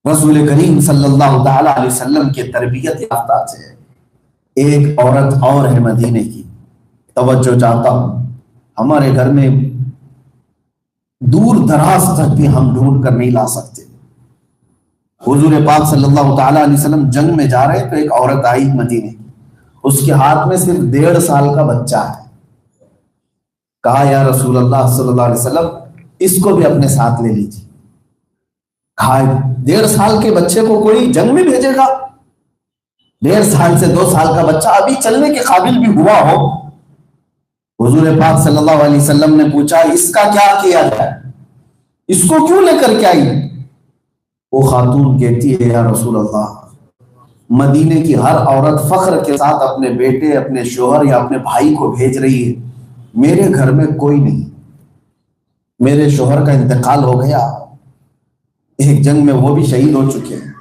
رسول کریم صلی اللہ تعالی علیہ وسلم کے تربیت یافتہ سے۔ ایک عورت اور ہے مدینے کی، توجہ چاہتا ہوں، ہمارے گھر میں دور دراز تک بھی ہم ڈھونڈ کر نہیں لا سکتے۔ حضور پاک صلی اللہ تعالی علیہ وسلم جنگ میں جا رہے تو ایک عورت آئی مدینے کی، اس کے ہاتھ میں صرف 1.5 سال کا بچہ ہے۔ کہا یا رسول اللہ صلی اللہ علیہ وسلم اس کو بھی اپنے ساتھ لے لیجیے۔ کہا 1.5 سال کے بچے کو کوئی جنگ میں بھیجے گا؟ 1.5 سال سے 2 سال کا بچہ ابھی چلنے کے قابل بھی ہوا ہو۔ حضور پاک صلی اللہ علیہ وسلم نے پوچھا اس کا کیا کیا جائے، اس کو کیوں لے کر کے آئی؟ وہ خاتون کہتی ہے یا رسول اللہ مدینے کی ہر عورت فخر کے ساتھ اپنے بیٹے، اپنے شوہر یا اپنے بھائی کو بھیج رہی ہے، میرے گھر میں کوئی نہیں، میرے شوہر کا انتقال ہو گیا، ایک جنگ میں وہ بھی شہید ہو چکے ہیں،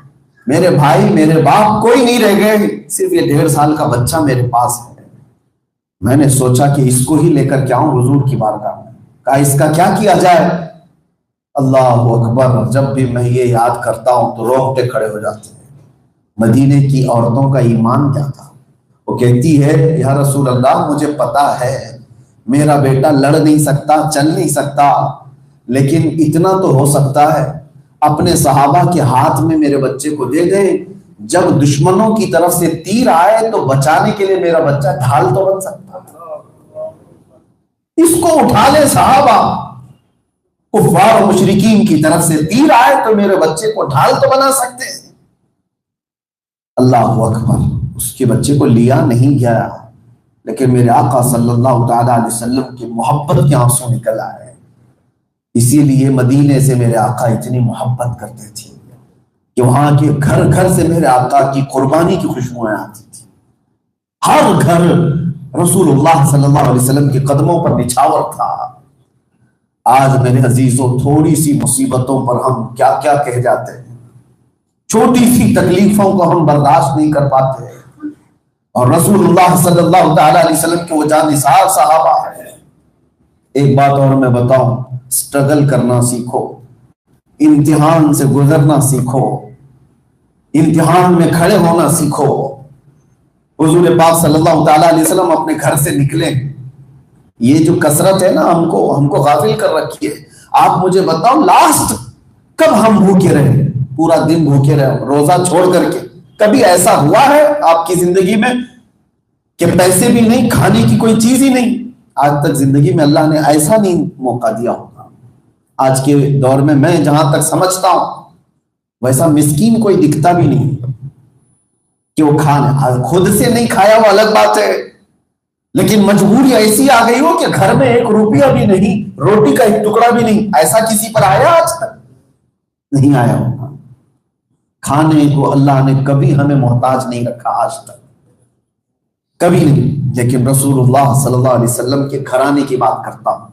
میرے بھائی میرے باپ کوئی نہیں رہ گئے، صرف یہ 1.5 سال کا بچہ میرے پاس ہے۔ میں نے سوچا کہ اس کو ہی لے کر کے آؤں حضور کی بارگاہ میں۔ کہا اس کا کیا کیا جائے؟ اللہ اکبر، جب بھی میں یہ یاد کرتا ہوں تو رونگٹے کھڑے ہو جاتے ہیں۔ مدینے کی عورتوں کا ایمان کیا تھا، وہ کہتی ہے یا رسول اللہ مجھے پتا ہے میرا بیٹا لڑ نہیں سکتا، چل نہیں سکتا، لیکن اتنا تو ہو سکتا ہے اپنے صحابہ کے ہاتھ میں میرے بچے کو دے دیں، جب دشمنوں کی طرف سے تیر آئے تو بچانے کے لیے میرا بچہ ڈھال تو بن سکتا ہے، اس کو اٹھا لے صحابہ، کفار و مشرکین کی طرف سے تیر آئے تو میرے بچے کو ڈھال تو بنا سکتے ہیں۔ اللہ اکبر، اس کے بچے کو لیا نہیں گیا، لیکن میرے آقا صلی اللہ تعالی علیہ وسلم کی محبت کے آنسو نکل آئے۔ اسی لیے مدینے سے میرے آقا اتنی محبت کرتے تھے کہ وہاں کے گھر گھر سے میرے آقا کی قربانی کی خوشبوئیں آتی تھی۔ ہر گھر رسول اللہ صلی اللہ علیہ وسلم کے قدموں پر نچھاور تھا۔ آج میرے عزیزوں تھوڑی سی مصیبتوں پر ہم کیا کیا کہہ جاتے ہیں، چھوٹی سی تکلیفوں کو ہم برداشت نہیں کر پاتے، اور رسول اللہ صلی اللہ تعالی علیہ وسلم کے وہ جانثار صحابہ ہیں۔ ایک بات اور میں بتاؤں، سٹرگل کرنا سیکھو، امتحان سے گزرنا سیکھو، امتحان میں کھڑے ہونا سیکھو۔ حضور پاک صلی اللہ تعالی علیہ وسلم اپنے گھر سے نکلے، یہ جو کثرت ہے نا ہم کو غافل کر رکھی ہے۔ آپ مجھے بتاؤ لاسٹ کب ہم بھوکے رہے، پورا دن بھوکے رہے روزہ چھوڑ کر کے؟ کبھی ایسا ہوا ہے آپ کی زندگی میں کہ پیسے بھی نہیں، کھانے کی کوئی چیز ہی نہیں؟ آج تک زندگی میں اللہ نے ایسا نہیں موقع دیا ہوگا۔ آج کے دور میں جہاں تک سمجھتا ہوں ویسا مسکین کوئی دکھتا بھی نہیں کہ وہ کھانا خود سے نہیں کھایا، وہ الگ بات ہے، لیکن مجبوری ایسی آ گئی ہو کہ گھر میں 1 روپیہ بھی نہیں، روٹی کا 1 ٹکڑا بھی نہیں، ایسا کسی پر آیا آج تک؟ نہیں آیا ہوگا۔ کھانے کو اللہ نے کبھی ہمیں محتاج نہیں رکھا آج تک، کبھی نہیں۔ لیکن رسول اللہ صلی اللہ علیہ وسلم کے گھرانے کی بات کرتا ہوں۔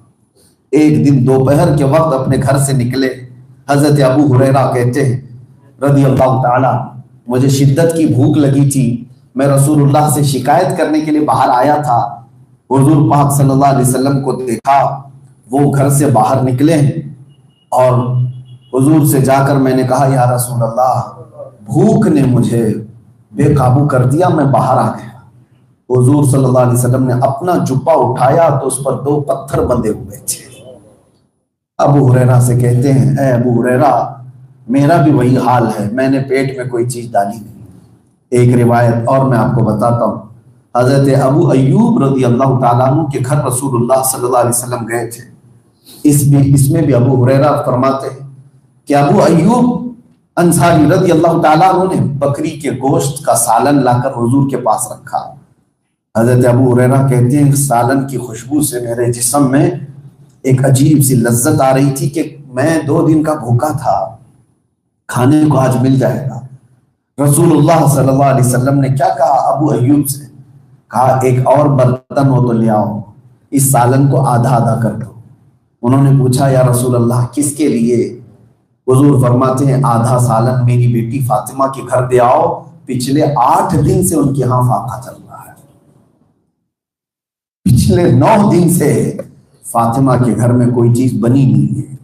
ایک دن دوپہر کے وقت اپنے گھر سے نکلے، حضرت ابو ہریرہ کہتے ہیں رضی اللہ تعالی، مجھے شدت کی بھوک لگی تھی، میں رسول اللہ سے شکایت کرنے کے لیے باہر آیا تھا۔ حضور پاک صلی اللہ علیہ وسلم کو دیکھا، وہ گھر سے باہر نکلے، اور حضور سے جا کر میں نے کہا یا رسول اللہ بھوک نے مجھے بے قابو کر دیا، میں باہر آ گیا۔ حضور صلی اللہ علیہ وسلم نے اپنا جبہ اٹھایا تو اس پر 2 پتھر بندھے ہوئے تھے۔ ابو ہریرہ سے کہتے ہیں اے ابو ہریرہ میرا بھی وہی حال ہے، میں نے پیٹ میں کوئی چیز ڈالی نہیں۔ ایک روایت اور میں آپ کو بتاتا ہوں، حضرت ابو ایوب رضی اللہ تعالیٰ عنہ کے گھر رسول اللہ صلی اللہ علیہ وسلم گئے تھے۔ اس میں بھی ابو ہریرہ فرماتے ہیں کہ ابو ایوب انصاری رضی اللہ تعالیٰ عنہ نے بکری کے گوشت کا سالن لا کر حضور کے پاس رکھا۔ حضرت ابو ہریرہ کہتے ہیں سالن کی خوشبو سے میرے جسم میں ایک عجیب سی لذت آ رہی تھی کہ میں 2 دن کا بھوکا تھا، کھانے کو آج مل جائے گا۔ رسول اللہ صلی اللہ علیہ وسلم نے کیا کہا ابو ایوب سے؟ کہا ایک اور برتن ہو تو لے آؤ، اس سالن کو آدھا آدھا کر دو۔ انہوں نے پوچھا یا رسول اللہ کس کے لیے؟ حضور فرماتے ہیں آدھا سالن میری بیٹی فاطمہ کے گھر دے آؤ، پچھلے 8 دن سے ان کے ہاں فاقہ چل رہا ہے، پچھلے 9 دن سے فاطمہ کے گھر میں کوئی چیز بنی نہیں ہے،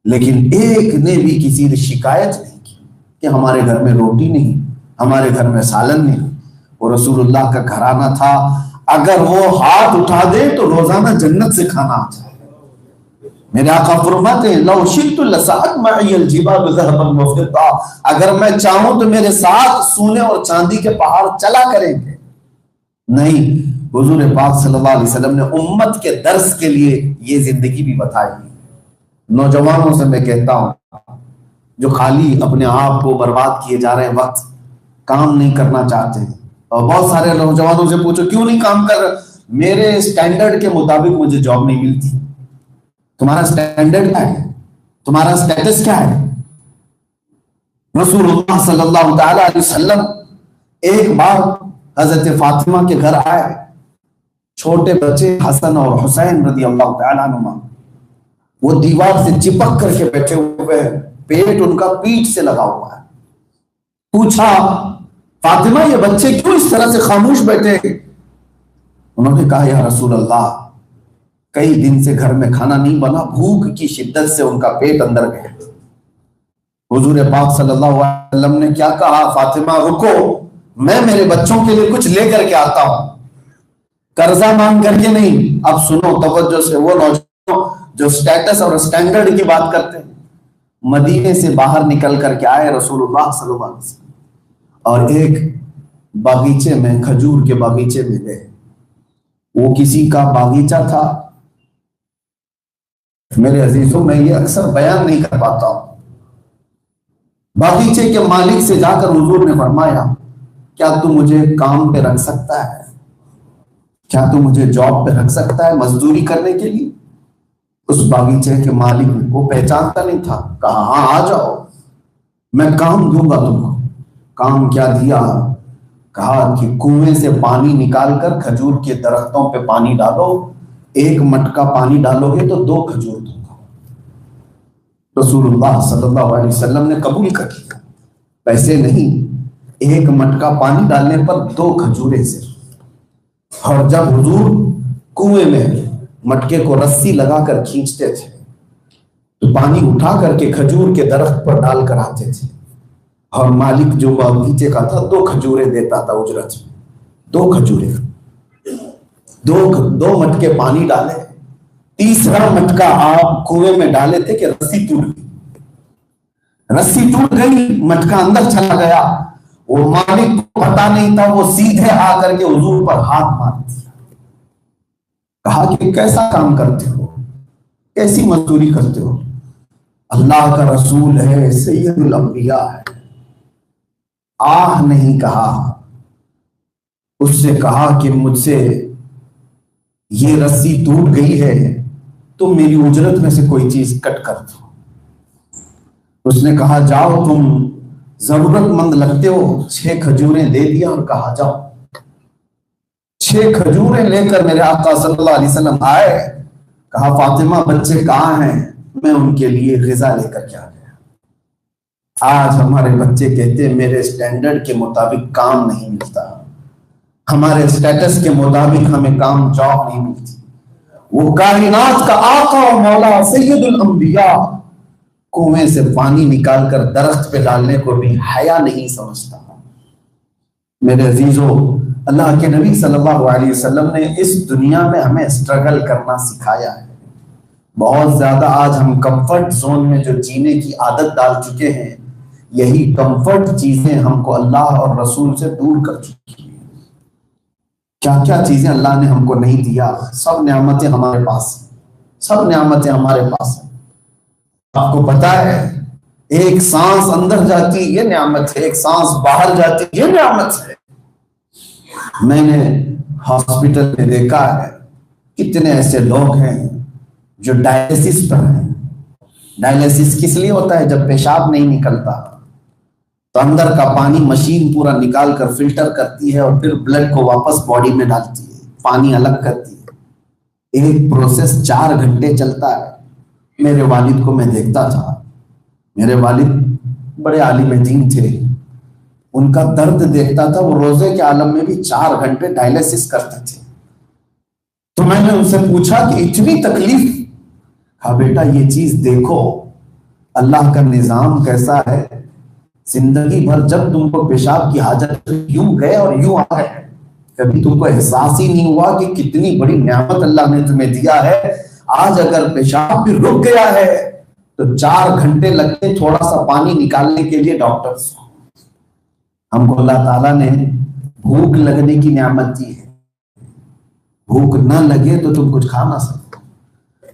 لیکن ایک نے بھی کسی نے شکایت نہیں کی کہ ہمارے گھر میں روٹی نہیں، ہمارے گھر میں سالن نہیں۔ اور رسول اللہ کا گھرانہ تھا، اگر وہ ہاتھ اٹھا دے تو روزانہ جنت سے کھانا آ جائے۔ میرے آقا فرماتے ہیں لو شئت لسعت معی الجبال ذهبا وفضة، اگر میں چاہوں تو میرے ساتھ سونے اور چاندی کے پہاڑ چلا کریں گے۔ نہیں، حضور پاک صلی اللہ علیہ وسلم نے امت کے درس کے لیے یہ زندگی بھی بتائی۔ نوجوانوں سے میں کہتا ہوں جو خالی اپنے آپ کو برباد کیے جا رہے ہیں، وقت کام نہیں کرنا چاہتے ہیں، اور بہت سارے نوجوانوں سے پوچھو کیوں نہیں کام کر رہے؟ میرے سٹینڈرڈ کے مطابق مجھے جاب نہیں ملتی۔ تمہارا سٹینڈرڈ کیا ہے؟ تمہارا سٹیٹس کیا ہے؟ رسول اللہ صلی اللہ تعالی علیہ وسلم ایک بار حضرت فاطمہ کے گھر آئے، چھوٹے بچے حسن اور حسین رضی اللہ تعالیٰ عنہما، وہ دیوار سے چپک کر کے بیٹھے ہوئے ہیں، پیٹ ان کا پیٹ سے لگا ہوا ہے۔ پوچھا فاطمہ یہ بچے کیوں اس طرح سے خاموش بیٹھے؟ انہوں نے کہا یا رسول اللہ کئی دن سے گھر میں کھانا نہیں بنا، بھوک کی شدت سے ان کا پیٹ اندر گیا۔ حضور پاک صلی اللہ علیہ وسلم نے کیا کہا؟ فاطمہ رکو، میں میرے بچوں کے لیے کچھ لے کر کے آتا ہوں، قرضہ مانگ کر کے نہیں۔ اب سنو توجہ سے، وہ نوجوان جو سٹیٹس اور سٹینڈرڈ کی بات کرتے ہیں، مدینے سے باہر نکل کر کے آئے رسول اللہ صلی اللہ علیہ وسلم، اور ایک باغیچے میں، کھجور کے باغیچے میں گئے۔ وہ کسی کا باغیچہ تھا، میرے عزیزوں میں یہ اکثر بیان نہیں کر پاتا ہوں۔ باغیچے کے مالک سے جا کر حضور نے فرمایا کیا تو مجھے کام پہ رکھ سکتا ہے؟ کیا تو مجھے جاب پہ رکھ سکتا ہے مزدوری کرنے کے لیے؟ اس باغیچے کے مالک کو پہچانتا نہیں تھا، کہا ہاں آ جاؤ، میں کام دوں گا تم کو۔ کام کیا دیا؟ کہا کہ کنویں سے پانی نکال کر کھجور کے درختوں پہ پانی ڈالو، ایک مٹکا پانی ڈالو گے تو 2 کھجور دوں گا۔ رسول اللہ صلی اللہ علیہ وسلم نے قبول کر لیا، پیسے نہیں، ایک مٹکا پانی ڈالنے پر 2 کھجوریں صرف۔ اور جب حضور کنویں میں مٹکے کو رسی لگا کر کھینچتے تھے تو پانی اٹھا کر کے کھجور کے درخت پر ڈال کر آتے تھے، اور مالک جو باغیچے کا تھا 2 کھجوریں دیتا تھا اجرت میں۔ 2 کھجوریں، 2 مٹکے پانی ڈالے، تیسرا مٹکا آپ کنویں میں ڈالے تھے کہ رسی ٹوٹ گئی، رسی ٹوٹ گئی، مٹکا اندر چلا گیا۔ وہ مالک کو پتا نہیں تھا، وہ سیدھے آ کر کے حضور پر ہاتھ مار دیا، کہا کہ کیسا کام کرتے ہو، کیسی مزدوری کرتے ہو؟ اللہ کا رسول ہے، سید الانبیاء ہے۔ آہ نہیں کہا، اس سے کہا کہ مجھ سے یہ رسی ٹوٹ گئی ہے تو میری اجرت میں سے کوئی چیز کٹ کر دو۔ اس نے کہا جاؤ، تم ضرورت مند لگتے ہو، 6 کھجوریں دے دیا اور کہا جاؤ۔ 6 کھجوریں لے کر میرے آقا صلی اللہ علیہ وسلم آئے، کہا فاطمہ بچے کہاں ہیں؟ میں ان کے لیے غذا لے کر کیا گیا۔ آج ہمارے بچے کہتے ہیں میرے سٹینڈرڈ کے مطابق کام نہیں ملتا، ہمارے سٹیٹس کے مطابق ہمیں کام جاب نہیں ملتی۔ وہ کائنات کا آقا و مولا سید الانبیاء کنویں سے پانی نکال کر درخت پہ ڈالنے کو بھی حیا نہیں سمجھتا۔ میرے عزیزو، اللہ کے نبی صلی اللہ علیہ وسلم نے اس دنیا میں ہمیں اسٹرگل کرنا سکھایا ہے۔ بہت زیادہ آج ہم کمفرٹ زون میں جو جینے کی عادت ڈال چکے ہیں، یہی کمفرٹ چیزیں ہم کو اللہ اور رسول سے دور کر چکی ہیں۔ کیا کیا چیزیں اللہ نے ہم کو نہیں دیا، سب نعمتیں ہمارے پاس ہیں، سب نعمتیں ہمارے پاس ہیں۔ آپ کو پتا ہے ایک سانس اندر جاتی یہ نعمت ہے، ایک سانس باہر جاتی یہ نعمت ہے۔ میں نے ہاسپٹل میں دیکھا ہے کتنے ایسے لوگ ہیں جو ڈائلیسس پر ہیں۔ ڈائلیسس کس لیے ہوتا ہے؟ جب پیشاب نہیں نکلتا تو اندر کا پانی مشین پورا نکال کر فلٹر کرتی ہے اور پھر بلڈ کو واپس باڈی میں ڈالتی ہے، پانی الگ کرتی ہے۔ ایک پروسیس 4 گھنٹے چلتا ہے۔ میرے والد کو میں دیکھتا تھا، میرے والد بڑے عالم دین تھے، ان کا درد دیکھتا تھا، وہ روزے کے عالم میں بھی 4 گھنٹے ڈائلیسس کرتے تھے۔ تو میں نے ان سے پوچھا کہ اتنی تکلیف؟ کہا بیٹا یہ چیز دیکھو اللہ کا نظام کیسا ہے، زندگی بھر جب تم کو پیشاب کی حاجت یوں گئے اور یوں آئے، کبھی تم کو احساس ہی نہیں ہوا کہ کتنی بڑی نعمت اللہ نے تمہیں دیا ہے۔ آج اگر پیشاب بھی رک گیا ہے تو 4 گھنٹے لگتے تھوڑا سا پانی نکالنے کے لیے ڈاکٹرز۔ ہم کو اللہ تعالیٰ نے بھوک لگنے کی نعمت دی ہے، بھوک نہ لگے تو تم کچھ کھا نہ سکتے،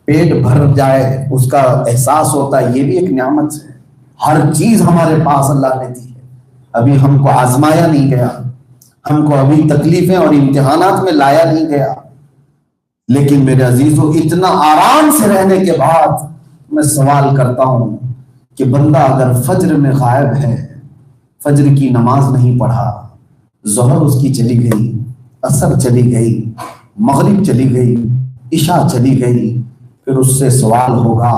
پیٹ بھر جائے اس کا احساس ہوتا ہے، یہ بھی ایک نعمت ہے۔ ہر چیز ہمارے پاس اللہ نے دی ہے، ابھی ہم کو آزمایا نہیں گیا، ہم کو ابھی تکلیفیں اور امتحانات میں لایا نہیں گیا۔ لیکن میرے عزیزو، اتنا آرام سے رہنے کے بعد میں سوال کرتا ہوں کہ بندہ اگر فجر میں غائب ہے، فجر کی نماز نہیں پڑھا، ظہر اس کی چلی گئی، عصر چلی گئی، مغرب چلی گئی، عشاء چلی گئی، پھر اس سے سوال ہوگا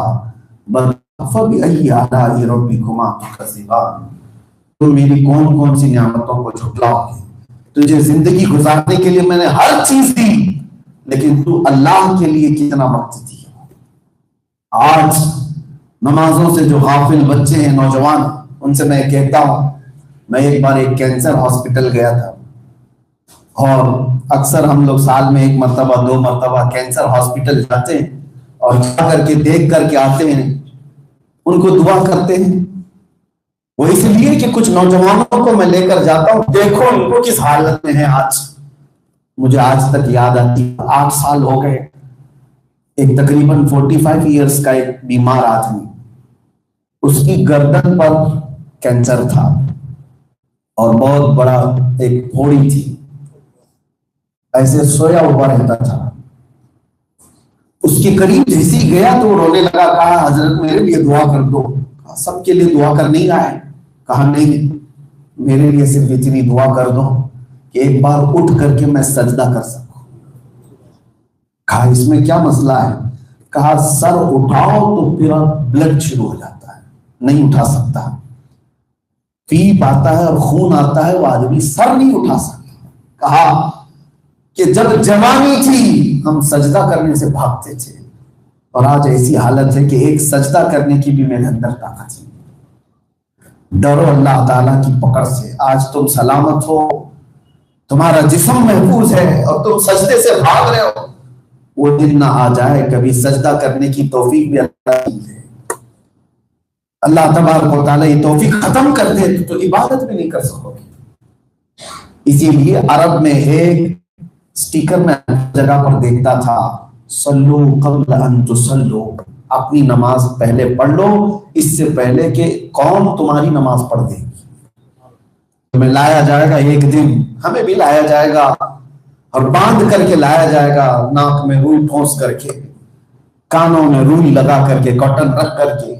فَبِأَيِّ آلَاءِ رَبِّكُمَا تُكَذِّبَانِ، تم میری کون کون سی نعمتوں کو جھٹلاؤ گے؟ تجھے زندگی گزارنے کے لیے میں نے ہر چیز دی، لیکن تو اللہ کے لیے کتنا وقت دیا؟ آج نمازوں سے جو غافل بچے ہیں، نوجوان، ان سے میں کہتا ہوں، میں ایک بار ایک کینسر ہاسپٹل گیا تھا، اور اکثر ہم لوگ سال میں 1 مرتبہ 2 مرتبہ کینسر ہاسپٹل جاتے ہیں اور جا کر کے دیکھ کر کے آتے ہیں، ان کو دعا کرتے ہیں۔ وہ اس لیے کہ کچھ نوجوانوں کو میں لے کر جاتا ہوں، دیکھو ان کو کس حالت میں ہے۔ آج مجھے آج تک یاد آتی، 8 سال ہو گئے، ایک تقریباً 45 ایئرز کا ایک بیمار آدمی، اس کی گردن پر کینسر تھا اور بہت بڑا ایک گھوڑی تھی، ایسے سویا ہوا رہتا تھا. اس کے قریب جیسے ہی گیا تو وہ رونے لگا. کہا حضرت میرے لیے دعا کر دو. سب کے لیے دعا کر نہیں آئے. کہا نہیں، میرے لیے صرف اتنی دعا کر دو کہ ایک بار اٹھ کر کے میں سجدہ کر سکوں. کہا اس میں کیا مسئلہ ہے؟ کہا سر اٹھاؤ تو پھر بلڈ شروع ہو جاتا ہے، نہیں اٹھا سکتا. پیپ آتا ہے اور خون آتا ہے، وہ آدمی سر نہیں اٹھا سکتا. کہا کہ جب جوانی تھی ہم سجدہ کرنے سے بھاگتے تھے، اور آج ایسی حالت ہے کہ ایک سجدہ کرنے کی بھی میرے اندر طاقت ہے. ڈرو اللہ تعالیٰ کی پکڑ سے. آج تم سلامت ہو، تمہارا جسم محفوظ ہے اور تم سجدے سے بھاگ رہے ہو. وہ دن نہ آ جائے کبھی سجدہ کرنے کی توفیق بھی اللہ کی ہے. اللہ تبارک و تعالیٰ یہ توفیق ختم کر دے تو عبادت بھی نہیں کر سکو گے. اسی لیے عرب میں ایک سٹیکر میں جگہ پر دیکھتا تھا، صلو قبل ان تصلو، اپنی نماز پہلے پڑھ لو اس سے پہلے کہ قوم تمہاری نماز پڑھ دے گی. تمہیں لایا جائے گا ایک دن، ہمیں بھی لایا جائے گا اور باندھ کر کے لایا جائے گا، ناک میں روئی ٹھونس کر کے، کانوں میں روئی لگا کر کے، کاٹن رکھ کر کے،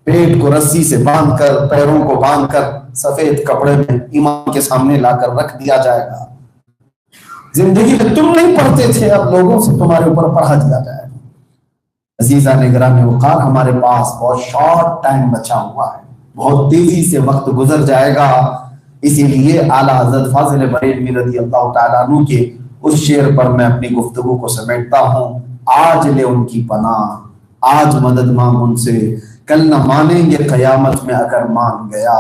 پیٹ کو رسی سے باندھ کر، پیروں کو باندھ کر، سفید کپڑے میں امام کے سامنے لا کر رکھ دیا جائے گا. زندگی میں تم نہیں پڑھتے تھے، اب لوگوں سے تمہارے اوپر پڑھا دیا جائے گا. عزیزان گرامی وقار، ہمارے پاس بہت شارٹ ٹائم بچا ہوا ہے، بہت تیزی سے وقت گزر جائے گا. اسی لیے اعلیٰ حضرت فاضل بریلوی رضی اللہ تعالیٰ عنہ کے اس شعر پر میں اپنی گفتگو کو سمیٹتا ہوں. آج لے ان کی پناہ، آج مدد مانگ ان سے، کل نہ مانیں گے قیامت میں اگر مان گیا،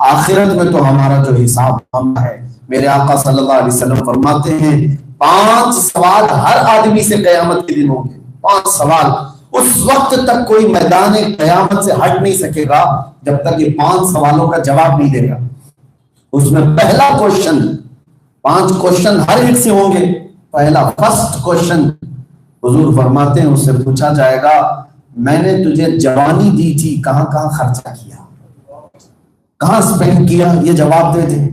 آخرت میں تو ہمارا جو حساب ہم ہے. میرے آقا صلی اللہ علیہ وسلم فرماتے ہیں 5 سوال ہر آدمی سے قیامت کے دن ہوں گے. 5 سوال اس وقت تک کوئی میدان قیامت سے ہٹ نہیں سکے گا جب تک یہ 5 سوالوں کا جواب نہیں دے گا. اس میں پہلا کوشچن، 5 کوشچن ہر ایک سے ہوں گے. پہلا فرسٹ کوشچن حضور فرماتے ہیں اس سے پوچھا جائے گا میں نے تجھے جوانی دی تھی، کہاں کہاں خرچہ کیا، کہاں سپینڈ کیا، یہ جواب دے دیں.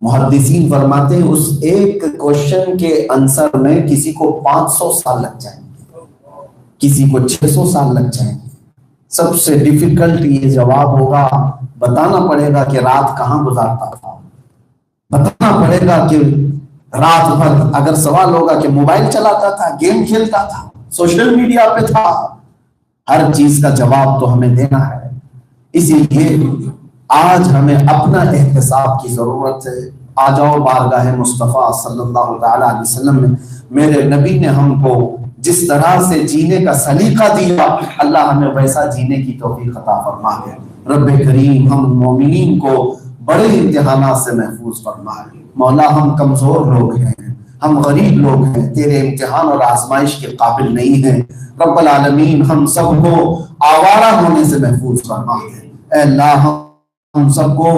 محدثین فرماتے ہیں اس ایک کوشچن کے آنسر میں کسی کو 500 سال لگ جائیں گے، کسی کو 600 سال لگ جائیں گے. سب سے ڈیفیکلٹ یہ جواب ہوگا، بتانا پڑے گا کہ رات کہاں گزارتا تھا، بتانا پڑے گا کہ رات بھر، اگر سوال ہوگا کہ موبائل چلاتا تھا، گیم کھیلتا تھا، سوشل میڈیا پہ تھا، ہر چیز کا جواب تو ہمیں دینا ہے. اسی لیے آج ہمیں اپنا احتساب کی ضرورت ہے. آ جاؤ بارگاہ مصطفیٰ صلی اللہ تعالیٰ علیہ وسلم میں. میرے نبی نے ہم کو جس طرح سے جینے کا سلیقہ دیا، اللہ ہمیں ویسا جینے کی توفیق عطا فرما دے. رب کریم ہم مومنین کو بڑے امتحانات سے محفوظ فرما دے. مولا ہم کمزور لوگ ہیں، ہم غریب لوگ ہیں، تیرے امتحان اور آزمائش کے قابل نہیں ہیں. رب العالمین ہم سب کو آوارہ ہونے سے محفوظ فرما دے. اے اللہ ہم سب کو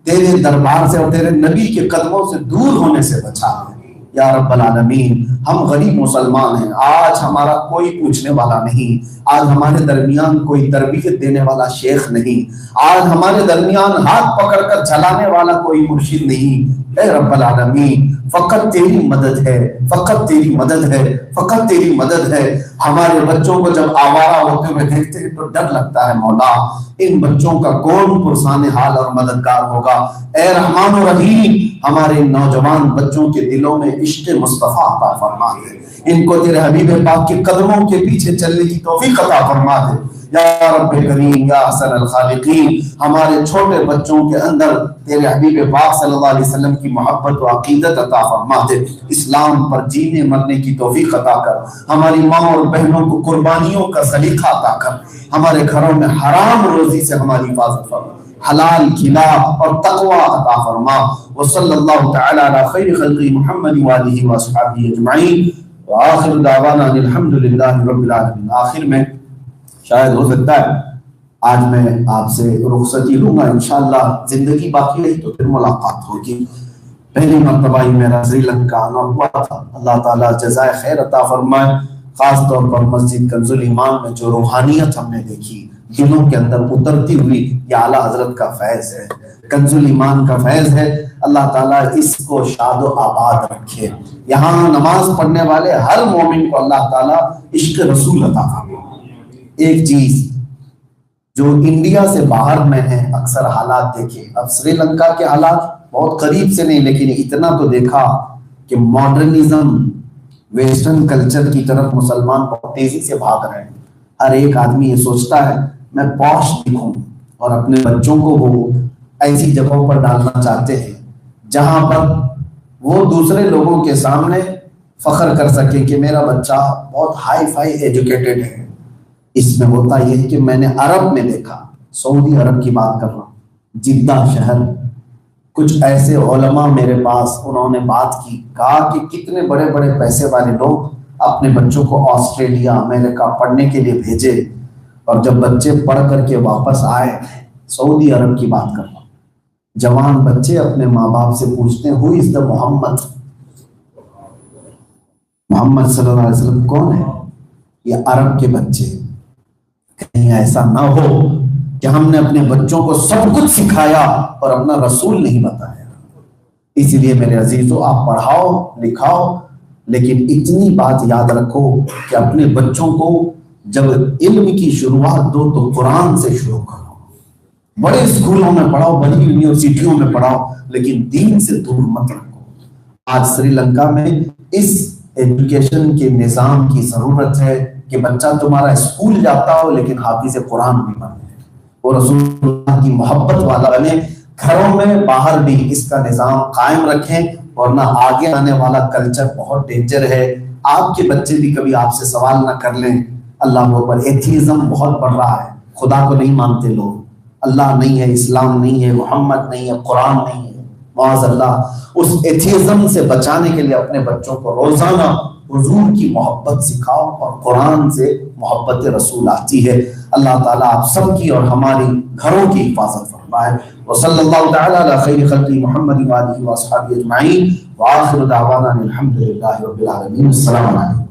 تیرے دربار سے اور تیرے نبی کے قدموں سے دور ہونے سے بچا دے. یا رب العالمین ہم غریب مسلمان ہیں، آج ہمارا کوئی پوچھنے والا نہیں، آج ہمارے درمیان کوئی تربیت دینے والا شیخ نہیں، آج ہمارے درمیان ہاتھ پکڑ کر چلانے والا کوئی مرشد نہیں. اے رب العالمین فقط تیری مدد ہے، فقط تیری مدد ہے، فقط تیری مدد ہے. ہمارے بچوں کو جب آوارہ ہوتے ہوئے دیکھتے ہیں تو ڈر لگتا ہے مولا، ان بچوں کا کون پرسان حال اور مددگار ہوگا. اے رحمان و رحیم ہمارے نوجوان بچوں کے دلوں میں عشق مصطفیٰ عطا فرما دے، ان کو تیرے حبیب پاک کے قدموں کے پیچھے چلنے کی توفیق عطا فرما دے. یا رب کریم یا احسن الخالقین ہمارے چھوٹے بچوں کے اندر تیرے حبیب پاک صلی اللہ علیہ وسلم کی محبت و عقیدت عطا فرما دے. اسلام پر جینے مرنے کی توفیق عطا کر. ہماری ماں اور بہنوں کو قربانیوں کا سلیقہ عطا کر. ہمارے گھروں میں حرام روزی سے ہماری حفاظت فرما، حلال کھلا اور تقوی عطا فرما. وصلی اللہ تعالی علی خیر خلق محمد وآلہ وصحبہ اجمعین وآخر دعوانا الحمدللہ رب العالمین. آخر میں شاید ہو سکتا ہے آج میں آپ سے رخصتی لوں گا، انشاءاللہ زندگی باقی رہی تو پھر ملاقات ہوگی. پہلی مرتبہ ہی میرا سری لنکا آنا ہوا تھا. اللہ تعالیٰ جزائے خیر عطا فرمائے. خاص طور پر مسجد کنز الایمان میں جو روحانیت ہم نے دیکھی، دلوں کے اندر اترتی ہوئی یہ اعلیٰ حضرت کا فیض ہے، کنز الایمان کا فیض ہے۔ اللہ تعالیٰ اس کو شاد و آباد رکھے۔ یہاں نماز پڑھنے والے ہر مومن کو اللہ تعالیٰ عشق رسول عطا فرمائے۔ ایک چیز جو انڈیا سے باہر میں ہے، اکثر حالات دیکھیں، اب سری لنکا کے حالات بہت قریب سے نہیں لیکن اتنا تو دیکھا کہ ماڈرنزم، ویسٹرن کلچر کی طرف مسلمان بہت تیزی سے بھاگ رہے ہیں۔ ہر ایک آدمی یہ سوچتا ہے میں پوش دکھوں، اور اپنے بچوں کو وہ ایسی جگہوں پر ڈالنا چاہتے ہیں جہاں پر وہ دوسرے لوگوں کے سامنے فخر کر سکے کہ میرا بچہ بہت ہائی فائی ایجوکیٹڈ ہے۔ اس میں ہوتا یہ ہے کہ میں نے عرب میں دیکھا، سعودی عرب کی بات کر رہا ہوں، جدہ شہر، کچھ ایسے علماء میرے پاس، انہوں نے بات کی، کہا کہ کتنے بڑے بڑے پیسے والے لوگ اپنے بچوں کو آسٹریلیا، امریکہ پڑھنے کے لیے بھیجے، اور جب بچے پڑھ کر کے واپس آئے، سعودی عرب کی بات کر رہا ہوں، جوان بچے اپنے ماں باپ سے پوچھتے ہیں ہو از دا محمد، محمد صلی اللہ علیہ وسلم کون ہے؟ یہ عرب کے بچے۔ کہیں ایسا نہ ہو کہ ہم نے اپنے بچوں کو سب کچھ سکھایا اور اپنا رسول نہیں بتایا۔ اس لیے میرے عزیزو، آپ پڑھاؤ لکھاؤ، لیکن اتنی بات یاد رکھو کہ اپنے بچوں کو جب علم کی شروعات دو تو قرآن سے شروع کرو۔ بڑے اسکولوں میں پڑھاؤ، بڑی یونیورسٹیوں میں پڑھاؤ، لیکن دین سے دور مت رکھو۔ آج سری لنکا میں اس ایجوکیشن کے نظام کی ضرورت ہے کہ بچہ تمہارا اسکول جاتا ہو لیکن حافظ قرآن بھی بنے، وہ رسول اللہ کی محبت والا بنے۔ گھروں میں باہر بھی اس کا نظام قائم رکھیں، ورنہ آگے آنے والا کلچر بہت ڈینجر ہے۔ آپ کے بچے بھی کبھی آپ سے سوال نہ کر لیں، اللہ پر ایتھیزم بہت بڑھ رہا ہے، خدا کو نہیں مانتے لوگ، اللہ نہیں ہے، اسلام نہیں ہے، محمد نہیں ہے، قرآن نہیں ہے، معاذ اللہ۔ اس ایتھیزم سے بچانے کے لیے اپنے بچوں کو روزانہ حضور کی محبت سکھاؤ، اور قرآن سے محبت رسول آتی ہے۔ اللہ تعالیٰ آپ سب کی اور ہماری گھروں کی حفاظت فرمائے۔ وصلی اللہ تعالیٰ علی خیر خلق محمد وآلہ وصحبہ اجمعین، وآخر دعوانا الحمد للہ رب العالمین۔ السلام علیکم۔